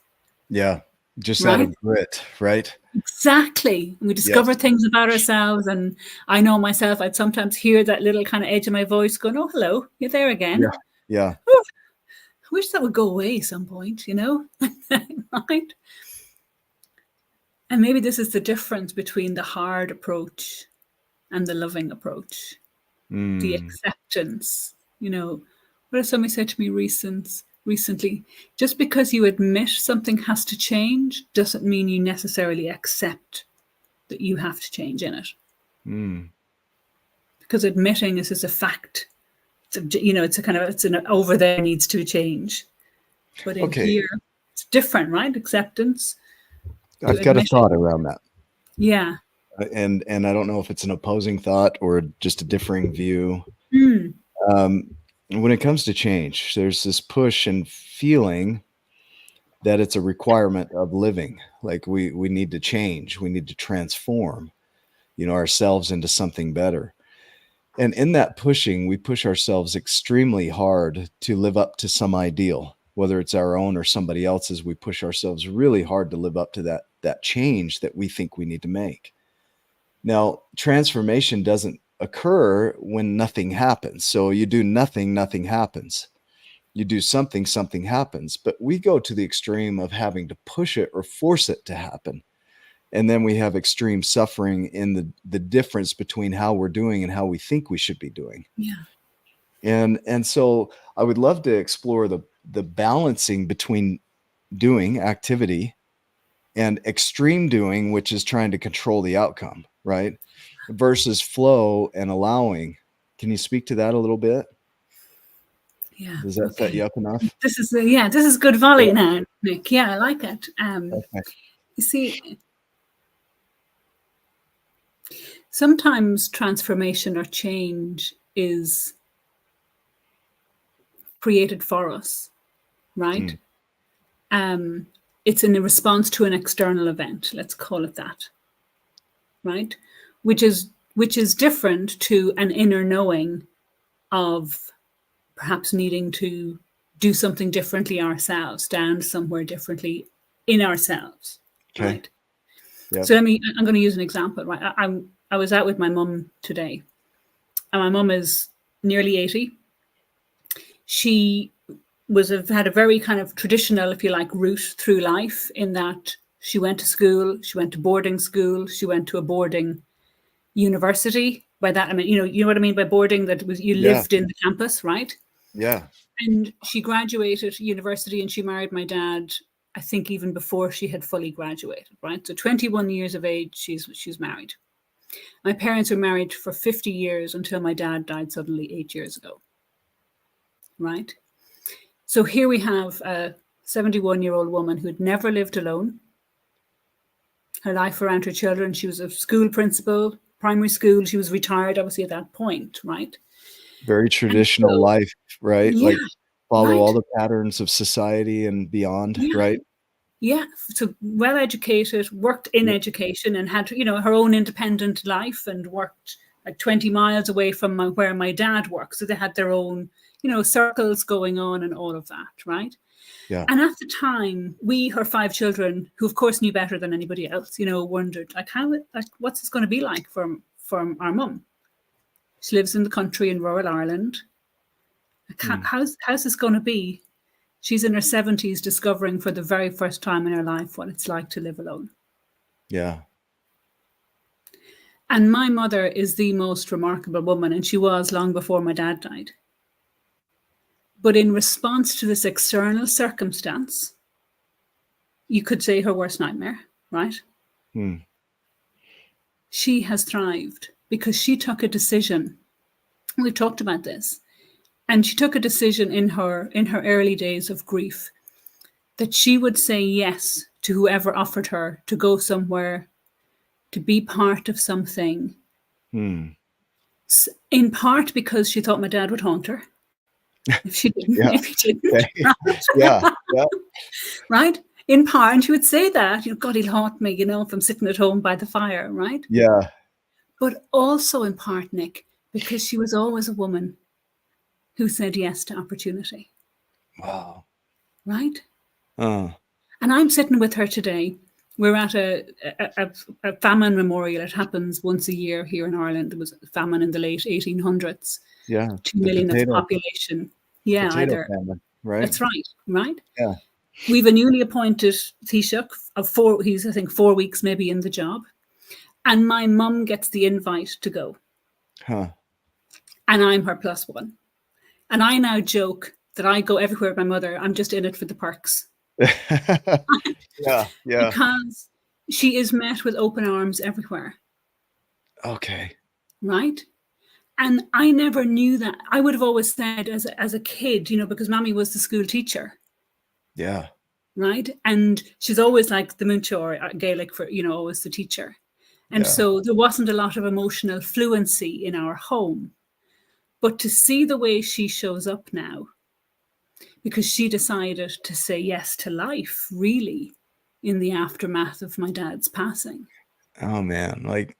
Yeah. Just
right?
out of grit, right?
Exactly. And we discover things about ourselves. And I know myself, I'd sometimes hear that little kind of edge of my voice going, oh, hello, you're there again.
Yeah. Yeah.
Ooh, I wish that would go away at some point, you know? Right? And maybe this is the difference between the hard approach and the loving approach. The acceptance. You know, what if somebody said to me recently, just because you admit something has to change doesn't mean you necessarily accept that you have to change in it. Because admitting is just a fact. It's an over there needs to change. But in here, it's different, right? Acceptance.
I've got a thought around that.
Yeah.
And I don't know if it's an opposing thought or just a differing view. When it comes to change, there's this push and feeling that it's a requirement of living. Like we need to change. We need to transform, ourselves into something better. And in that pushing, we push ourselves extremely hard to live up to some ideal, whether it's our own or somebody else's. We push ourselves really hard to live up to that change that we think we need to make. Now, transformation doesn't occur when nothing happens. So you do nothing, nothing happens. You do something, something happens. But we go to the extreme of having to push it or force it to happen. And then we have extreme suffering in the difference between how we're doing and how we think we should be doing.
Yeah.
And so I would love to explore the balancing between doing activity and extreme doing, which is trying to control the outcome, right? Versus flow and allowing. Can you speak to that a little bit?
Yeah.
Does that set you up enough?
This is good volley now, Nick. Yeah, I like it. You see, sometimes transformation or change is created for us, right? It's in a response to an external event, let's call it that, right? Which is different to an inner knowing of perhaps needing to do something differently ourselves, stand somewhere differently in ourselves, right? Yep. So I'm going to use an example, right? I was out with my mum today, and my mum is nearly 80. She had a very kind of traditional, if you like, route through life, in that she went to school, she went to boarding school, she went to a boarding university. By that, I mean, you know what I mean by boarding, that was you lived in the campus, right?
Yeah.
And she graduated university and she married my dad, I think even before she had fully graduated, right? So 21 years of age, she's married. My parents were married for 50 years until my dad died suddenly 8 years ago. Right? So here we have a 71-year-old woman who had never lived alone. Her life around her children. She was a school principal, primary school. She was retired, obviously, at that point, right?
Very traditional life, right?
Yeah,
like follow
right.
all the patterns of society and beyond,
Yeah.
right?
Yeah. So well educated, worked in education, and had, her own independent life, and worked like 20 miles away from where my dad worked. So they had their own, circles going on and all of that, right?
Yeah.
And at the time, we, her 5 children, who of course knew better than anybody else, wondered what's this going to be like for our mum? She lives in the country in rural Ireland. How's this going to be? She's in her 70s, discovering for the very first time in her life what it's like to live alone.
Yeah.
And my mother is the most remarkable woman, and she was long before my dad died. But in response to this external circumstance, you could say her worst nightmare, right? She has thrived because she took a decision. We've talked about this. And she took a decision in her early days of grief that she would say yes to whoever offered her to go somewhere, to be part of something. In part because she thought my dad would haunt her if she didn't.
Yeah.
If he didn't.
Okay.
Right?
Yeah.
Right? In part, and she would say that, God, he'll haunt me, if I'm sitting at home by the fire, right?
Yeah.
But also in part, Nick, because she was always a woman who said yes to opportunity.
Wow.
Right? And I'm sitting with her today. We're at a famine memorial. It happens once a year here in Ireland. There was a famine in the late 1800s.
Yeah.
2 million of the population. Yeah,
potato famine, right?
That's right?
Yeah.
We've a newly appointed Taoiseach of 4, he's I think 4 weeks maybe in the job. And my mum gets the invite to go. And I'm her +1. And I now joke that I go everywhere with my mother. I'm just in it for the perks.
Yeah.
Because she is met with open arms everywhere.
Okay.
Right? And I never knew that. I would have always said as a kid, because Mommy was the school teacher.
Yeah.
Right? And she's always like the Muncho, or Gaelic for, always the teacher. And so there wasn't a lot of emotional fluency in our home. But to see the way she shows up now, because she decided to say yes to life, really, in the aftermath of my dad's passing.
Oh, man. Like,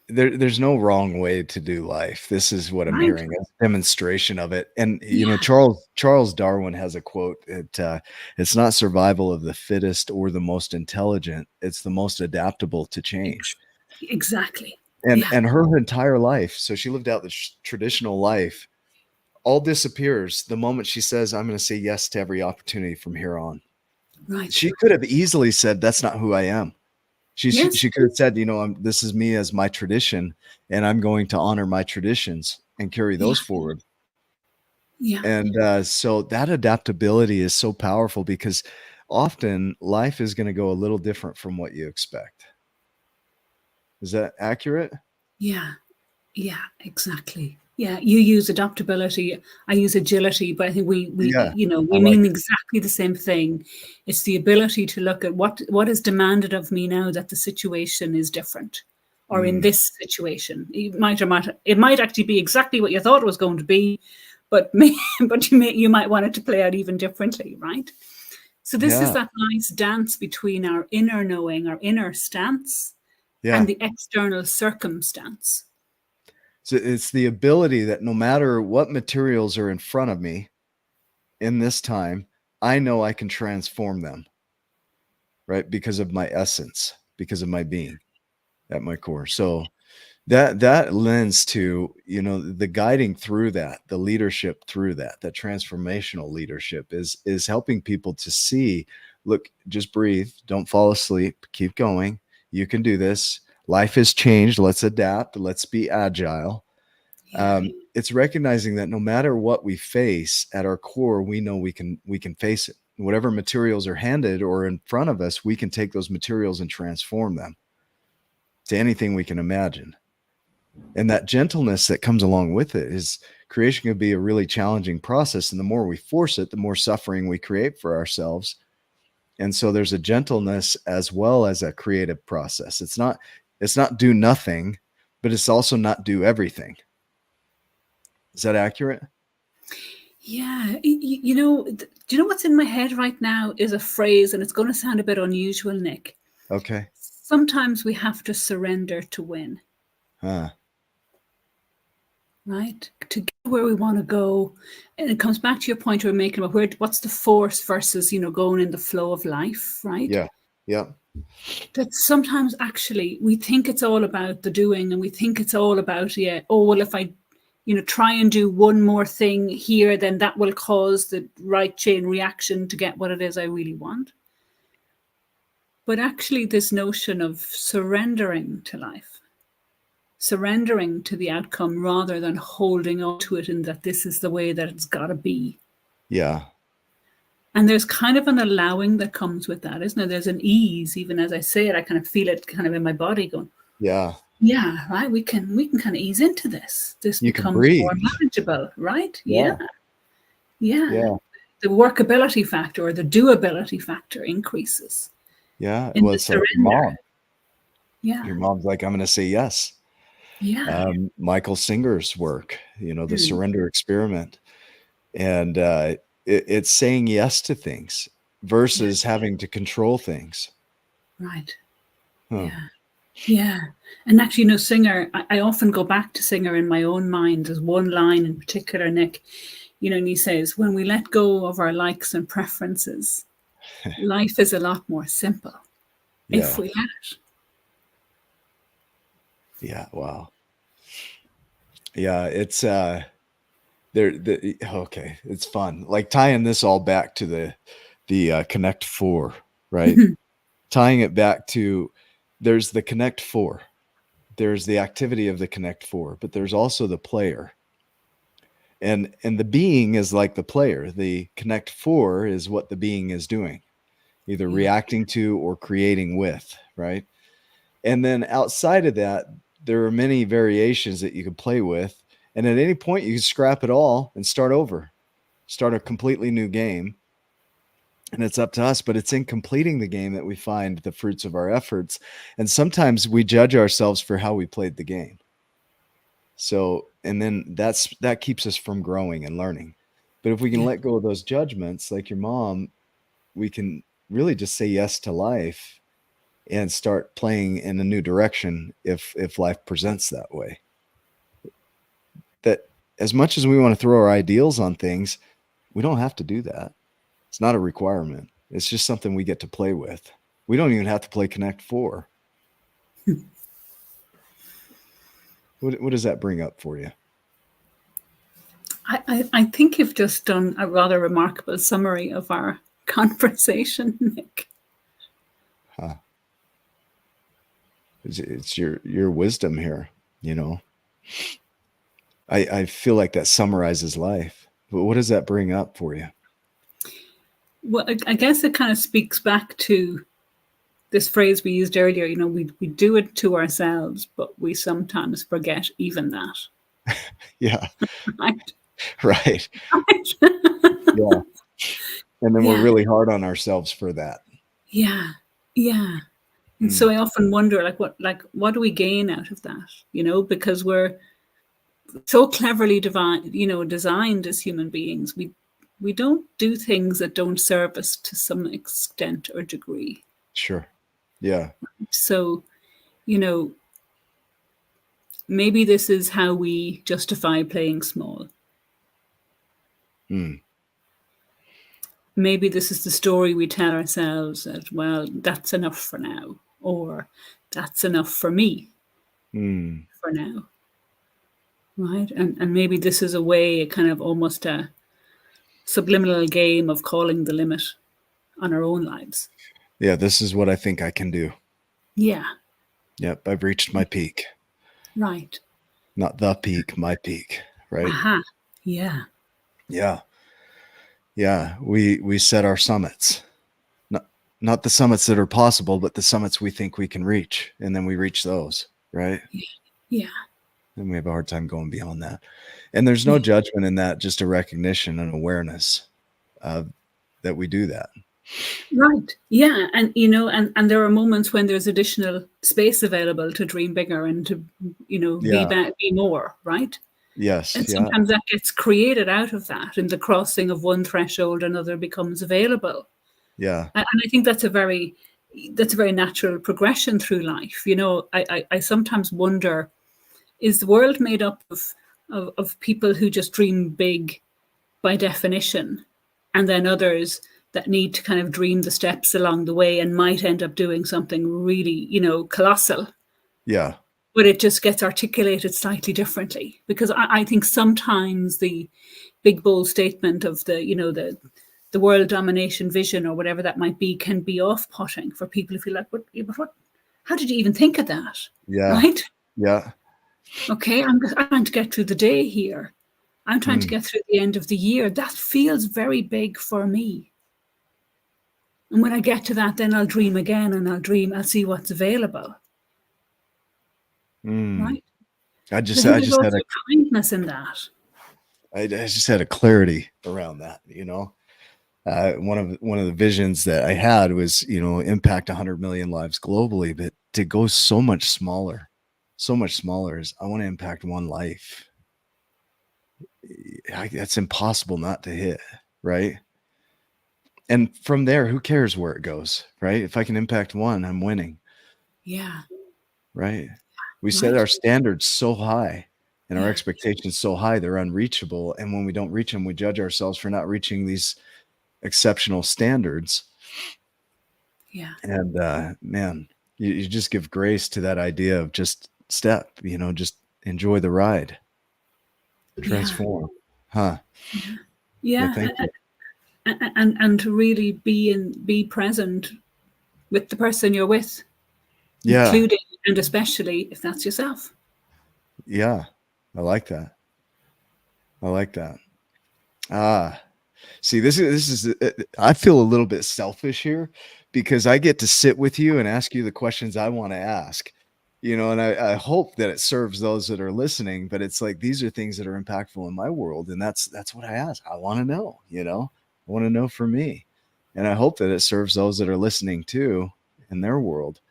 there's no wrong way to do life. This is what I'm hearing, a demonstration of it. And, Charles Darwin has a quote. It's not survival of the fittest or the most intelligent. It's the most adaptable to change.
Exactly.
And her entire life, so she lived out the traditional life, all disappears the moment she says, I'm going to say yes to every opportunity from here on.
Right.
She could have easily said, that's not who I am. She could have said, this is me as my tradition, and I'm going to honor my traditions and carry those forward.
Yeah.
And so that adaptability is so powerful, because often life is going to go a little different from what you expect. Is that accurate?
Yeah, exactly. Yeah, you use adaptability, I use agility, but I think we mean exactly the same thing. It's the ability to look at what is demanded of me now that the situation is different, or in this situation, it might actually be exactly what you thought it was going to be, but you might want it to play out even differently, right? So this is that nice dance between our inner knowing, our inner stance, and the external circumstance.
So it's the ability that no matter what materials are in front of me in this time, I know I can transform them, right? Because of my essence, because of my being at my core. So that lends to, the guiding through that, the leadership through that transformational leadership is helping people to see, look, just breathe, don't fall asleep, keep going. You can do this. Life has changed. Let's adapt. Let's be agile. It's recognizing that no matter what we face at our core, we know we can face it. Whatever materials are handed or in front of us, we can take those materials and transform them. to anything we can imagine. And that gentleness that comes along with it is creation can be a really challenging process. And the more we force it, the more suffering we create for ourselves. And so there's a gentleness as well as a creative process. It's not do nothing, but it's also not do everything. Is that accurate?
Yeah. Do you know what's in my head right now is a phrase, and it's going to sound a bit unusual, Nick.
Okay.
Sometimes we have to surrender to win. Right? To get where we want to go. And it comes back to your point you were making about what's the force versus, going in the flow of life, right?
Yeah. Yeah.
That sometimes actually we think it's all about the doing, and we think it's all about, if I try and do one more thing here, then that will cause the right chain reaction to get what it is I really want. But actually this notion of surrendering to life, surrendering to the outcome rather than holding on to it in that this is the way that it's got to be.
Yeah.
And there's kind of an allowing that comes with that, isn't there? There's an ease, even as I say it, I kind of feel it kind of in my body going, yeah, right. We can kind of ease into this. This becomes more manageable, right? Yeah. The workability factor or the doability factor increases.
Yeah. Well, it's like your mom.
Yeah.
Your mom's like, I'm going to say yes.
Yeah.
Michael Singer's work, the surrender experiment. And it's saying yes to things versus having to control things.
Right. Huh. Yeah. And actually, Singer, I often go back to Singer in my own mind. There's one line in particular, Nick, and he says, when we let go of our likes and preferences, life is a lot more simple if we let it.
Yeah. Wow. Yeah. It's, okay. It's fun. Like tying this all back to the Connect Four, right? Tying it back to, there's the Connect Four. There's the activity of the Connect Four, but there's also the player. And the being is like the player. The Connect Four is what the being is doing, either reacting to or creating with, right? And then outside of that, there are many variations that you can play with. And at any point, you can scrap it all and start over, start a completely new game. And it's up to us, but it's in completing the game that we find the fruits of our efforts. And sometimes we judge ourselves for how we played the game. So, and then that keeps us from growing and learning. But if we can let go of those judgments, like your mom, we can really just say yes to life and start playing in a new direction if life presents that way. That as much as we want to throw our ideals on things, we don't have to do that. It's not a requirement. It's just something we get to play with. We don't even have to play Connect Four. What does that bring up for you?
I think you've just done a rather remarkable summary of our conversation, Nick.
It's your wisdom here, I feel like that summarizes life. But what does that bring up for you?
Well, I guess it kind of speaks back to this phrase we used earlier, we do it to ourselves, but we sometimes forget even that.
Yeah.
Right.
Right. Yeah. And then we're really hard on ourselves for that.
Yeah. Yeah. And so I often wonder, what do we gain out of that? Because we're so cleverly designed as human beings. We don't do things that don't serve us to some extent or degree.
Sure. Yeah.
So, maybe this is how we justify playing small. Maybe this is the story we tell ourselves that, well, that's enough for now, or that's enough for me for now. Right. And maybe this is a way, kind of almost a subliminal game of calling the limit on our own lives.
Yeah, this is what I think I can do.
Yeah.
Yep, I've reached my peak.
Right.
Not the peak, my peak, right?
Aha. Yeah.
Yeah. Yeah, we set our summits. not the summits that are possible, but the summits we think we can reach. And then we reach those, right?
Yeah.
And we have a hard time going beyond that. And there's no judgment in that, just a recognition and awareness that we do that.
Right. Yeah. And, you know, and there are moments when there's additional space available to dream bigger and to, you know, be more, right?
Yes.
And sometimes that gets created out of that, and the crossing of one threshold, another becomes available.
Yeah.
And I think that's a very natural progression through life. You know, I sometimes wonder, is the world made up of people who just dream big by definition, and then others that need to kind of dream the steps along the way and might end up doing something really, you know, colossal?
Yeah.
But it just gets articulated slightly differently, because I think sometimes the big bold statement of the, you know, the world domination vision or whatever that might be can be off-putting for people who feel like, what, how did you even think of that?
Yeah.
Right?
Yeah.
Okay, I'm trying to get through the day here. I'm trying to get through the end of the year. That feels very big for me. And when I get to that, then I'll dream again, and I'll see what's available. Right?
I just had a
kindness in that.
I just had a clarity around that, you know. One of the visions that I had was, you know, impact 100 million lives globally, but to go so much smaller is I want to impact one life. That's impossible not to hit, right? And from there, who cares where it goes, right? If I can impact one, I'm winning.
Yeah.
Right. We set our standards so high and our expectations so high, they're unreachable. And when we don't reach them, we judge ourselves for not reaching these exceptional standards.
Yeah.
And man, you just give grace to that idea of just step, you know, just enjoy the ride. Transform. Huh.
Yeah.
Thank you.
And to really be present with the person you're with.
Yeah.
Including and especially if that's yourself.
Yeah. I like that. See, this is I feel a little bit selfish here because I get to sit with you and ask you the questions I want to ask, you know, and I hope that it serves those that are listening, but it's like, these are things that are impactful in my world. And that's what I ask. I want to know, you know, I want to know for me. And I hope that it serves those that are listening too in their world.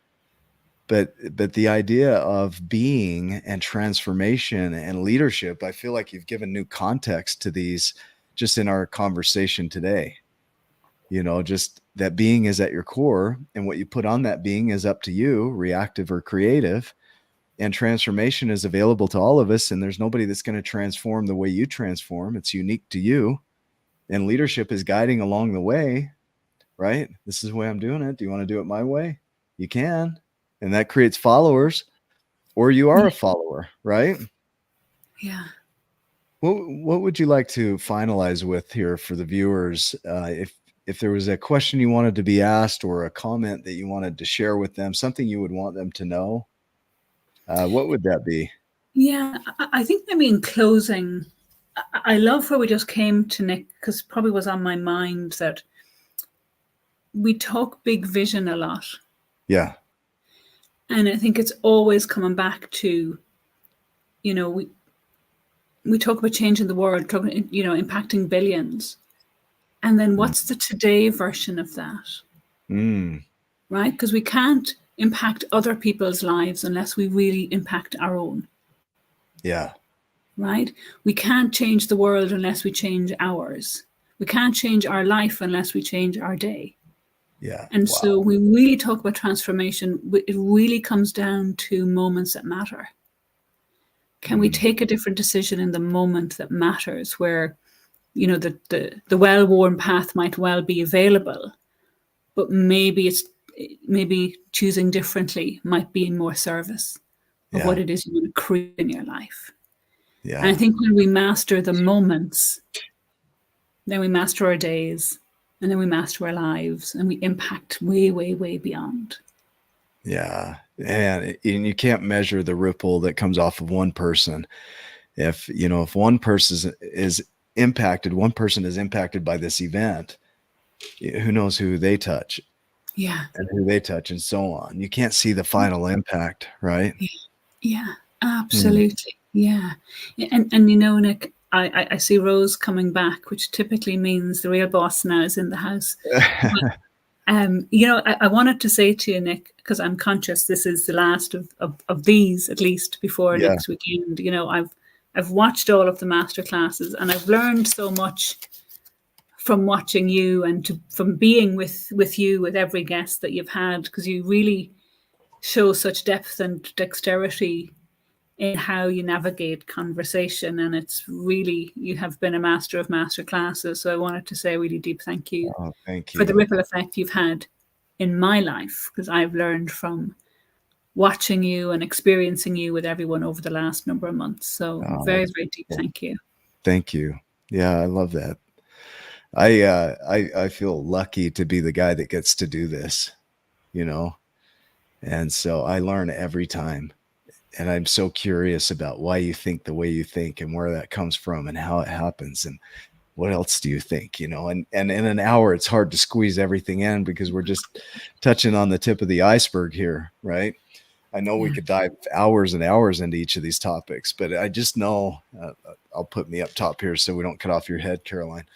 But the idea of being and transformation and leadership, I feel like you've given new context to these just in our conversation today. You know, just that being is at your core, and what you put on that being is up to you, reactive or creative. And transformation is available to all of us, and there's nobody that's going to transform the way you transform. It's unique to you. And leadership is guiding along the way, right? This is the way I'm doing it. Do you want to do it my way? You can. And that creates followers, or you are a follower, right?
Yeah.
What would you like to finalize with here for the viewers? If there was a question you wanted to be asked or a comment that you wanted to share with them, something you would want them to know, what would that be?
Yeah, I think maybe in closing, I love where we just came to, Nick, because probably was on my mind that we talk big vision a lot.
Yeah.
And I think it's always coming back to, you know, we talk about changing the world, talking, you know, impacting billions. And then what's the today version of that? Right? Because we can't impact other people's lives unless we really impact our own.
Yeah.
Right? We can't change the world unless we change ours. We can't change our life unless we change our day.
Yeah.
And so we really talk about transformation. It really comes down to moments that matter. Can we take a different decision in the moment that matters, where, you know, the well-worn path might well be available, but maybe choosing differently might be in more service of what it is you want to create in your life. Yeah. And I think when we master the moments, then we master our days, and then we master our lives, and we impact way, way, way beyond. Yeah.
And you can't measure the ripple that comes off of one person. If one person is impacted by this event, who knows who they touch?
Yeah.
and who they touch and so on. You can't see the final impact, right?
Yeah, absolutely. Yeah. And you know, Nick, I see Rose coming back, which typically means the real boss now is in the house. You know, I wanted to say to you, Nick, because I'm conscious this is the last of these, at least before
Yeah.
next weekend. You know, I've watched all of the masterclasses and I've learned so much from watching you and from being with you with every guest that you've had, because you really show such depth and dexterity in how you navigate conversation, and it's really, you have been a master of master classes. So I wanted to say a really deep thank you
Thank
for the
you.
ripple effect you've had in my life, because I've learned from watching you and experiencing you with everyone over the last number of months. So very, very deep thank you.
Thank you. Yeah, I love that. I feel lucky to be the guy that gets to do this, you know, and so I learn every time. And I'm so curious about why you think the way you think and where that comes from and how it happens and what else do you think, you know, and in an hour, it's hard to squeeze everything in because we're just touching on the tip of the iceberg here, right? I know we could dive hours and hours into each of these topics, but I just know, I'll put me up top here so we don't cut off your head, Caroline,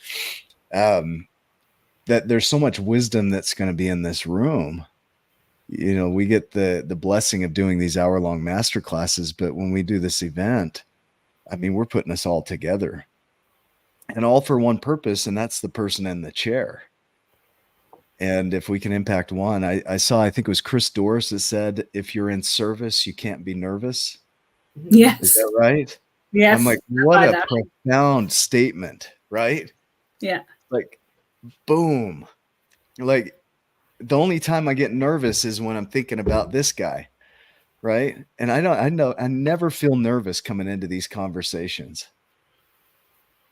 that there's so much wisdom that's going to be in this room. You know, we get the blessing of doing these hour-long master classes, but when we do this event, I mean, we're putting us all together and all for one purpose, and that's the person in the chair. And if we can impact one, I saw, I think it was Chris Doris that said, if you're in service, you can't be nervous.
Yes.
Is that right?
Yes.
I'm like, what a profound statement, right?
Yeah.
Like, boom. Like, the only time I get nervous is when I'm thinking about this guy, right? And I never feel nervous coming into these conversations,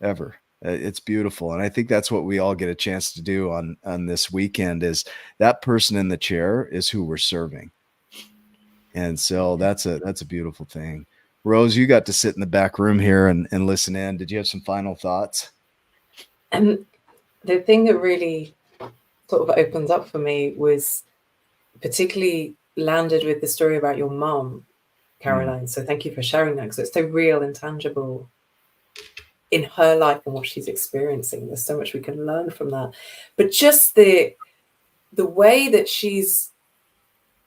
ever. It's beautiful. And I think that's what we all get a chance to do on this weekend, is that person in the chair is who we're serving. And so that's a beautiful thing. Rose, you got to sit in the back room here and listen in. Did you have some final thoughts?
And the thing that really sort of opens up for me was particularly landed with the story about your mom, Caroline. So thank you for sharing that, because it's so real and tangible in her life and what she's experiencing. There's so much we can learn from that. But just the way that she's,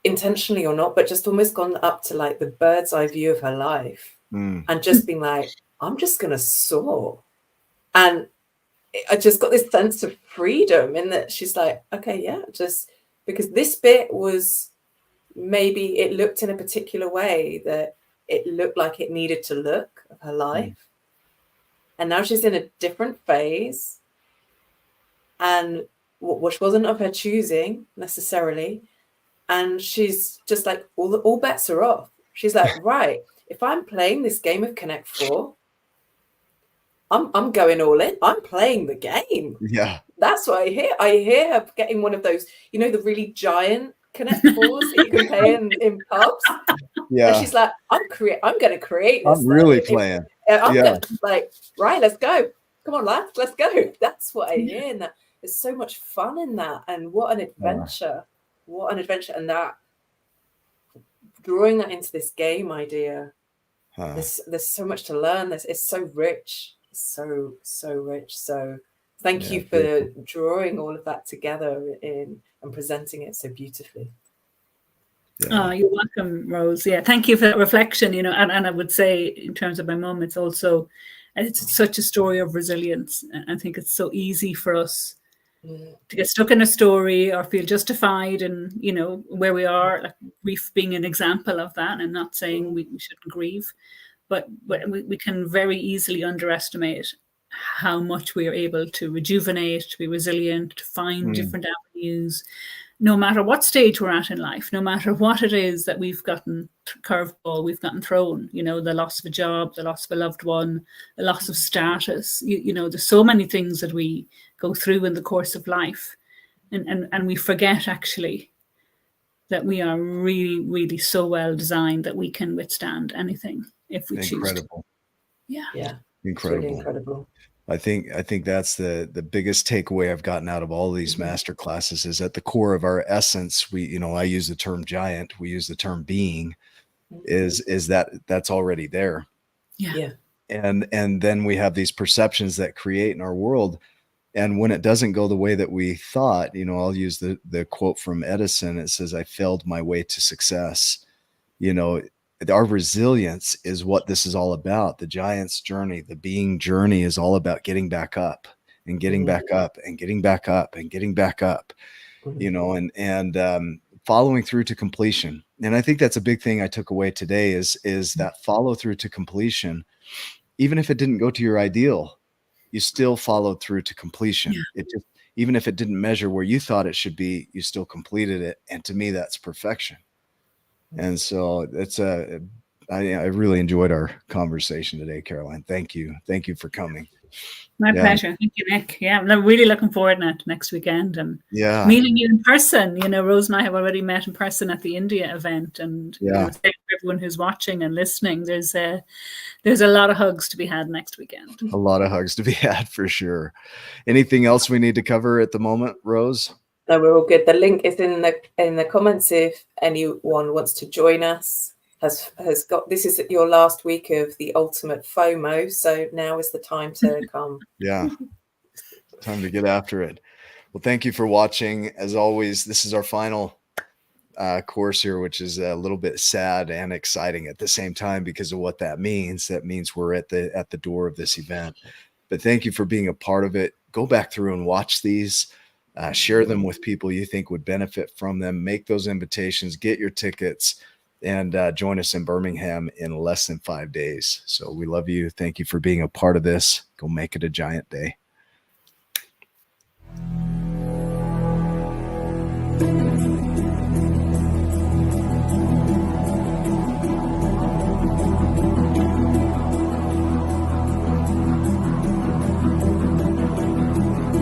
intentionally or not, but just almost gone up to like the bird's eye view of her life and just being like, I'm just going to soar. And I just got this sense of freedom in that she's like, okay, yeah, just because this bit was, maybe it looked in a particular way that it looked like it needed to look of her life. And now she's in a different phase, and which wasn't of her choosing necessarily. And she's just like, all bets are off. She's like, right, if I'm playing this game of Connect 4, I'm going all in. I'm playing the game.
Yeah.
That's what I hear. I hear her getting one of those, you know, the really giant Connect 4s that you can play in pubs.
Yeah.
And she's like, I'm going to create this.
I'm really playing.
I'm gonna, like, right, let's go. Come on, lads, let's go. That's what I hear. And that there's so much fun in that. And what an adventure. What an adventure. And that, drawing that into this game idea, there's so much to learn. It's so rich. It's so rich. So thank you for drawing all of that together in and presenting it so beautifully.
Oh, you're welcome, Rose. Yeah, thank you for that reflection. You know, and I would say, in terms of my mum, it's such a story of resilience. I think it's so easy for us to get stuck in a story or feel justified in, you know, where we are, like grief being an example of that. I'm not saying we shouldn't grieve, but we can very easily underestimate how much we are able to rejuvenate, to be resilient, to find different avenues, no matter what stage we're at in life, no matter what it is that we've gotten curveball, we've gotten thrown, you know, the loss of a job, the loss of a loved one, the loss of status, you know, there's so many things that we go through in the course of life. And we forget actually that we are really, really so well designed that we can withstand anything if we choose to.
Yeah.
Incredible.
It's really incredible.
I think that's the biggest takeaway I've gotten out of all these master classes is at the core of our essence. I use the term giant, we use the term being, is that's already there.
Yeah.
And then we have these perceptions that create in our world. And when it doesn't go the way that we thought, I'll use the quote from Edison. It says, "I failed my way to success." Our resilience is what this is all about. The giant's journey, the being journey is all about getting back up and getting back up and getting back up and getting back up, and following through to completion. And I think that's a big thing I took away today is that follow through to completion. Even if it didn't go to your ideal, you still followed through to completion.
Yeah.
Even if it didn't measure where you thought it should be, you still completed it. And to me, that's perfection. And so I really enjoyed our conversation today, Caroline. Thank you. Thank you for coming.
My pleasure. Thank you, Nick. Yeah, I'm really looking forward now to next weekend and meeting you in person. Rose and I have already met in person at the India event, and for everyone who's watching and listening, there's a lot of hugs to be had next weekend.
A lot of hugs to be had for sure. Anything else we need to cover at the moment, Rose?
No, we're all good. The link is in the comments if anyone wants to join us. Has got, this is your last week of the ultimate FOMO, so now is the time to come.
Yeah, time to get after it. Well, thank you for watching. As always, this is our final course here, which is a little bit sad and exciting at the same time because of what that means. That means we're at the door of this event. But thank you for being a part of it. Go back through and watch these. Share them with people you think would benefit from them. Make those invitations, get your tickets, and join us in Birmingham in less than 5 days. So we love you. Thank you for being a part of this. Go make it a giant day.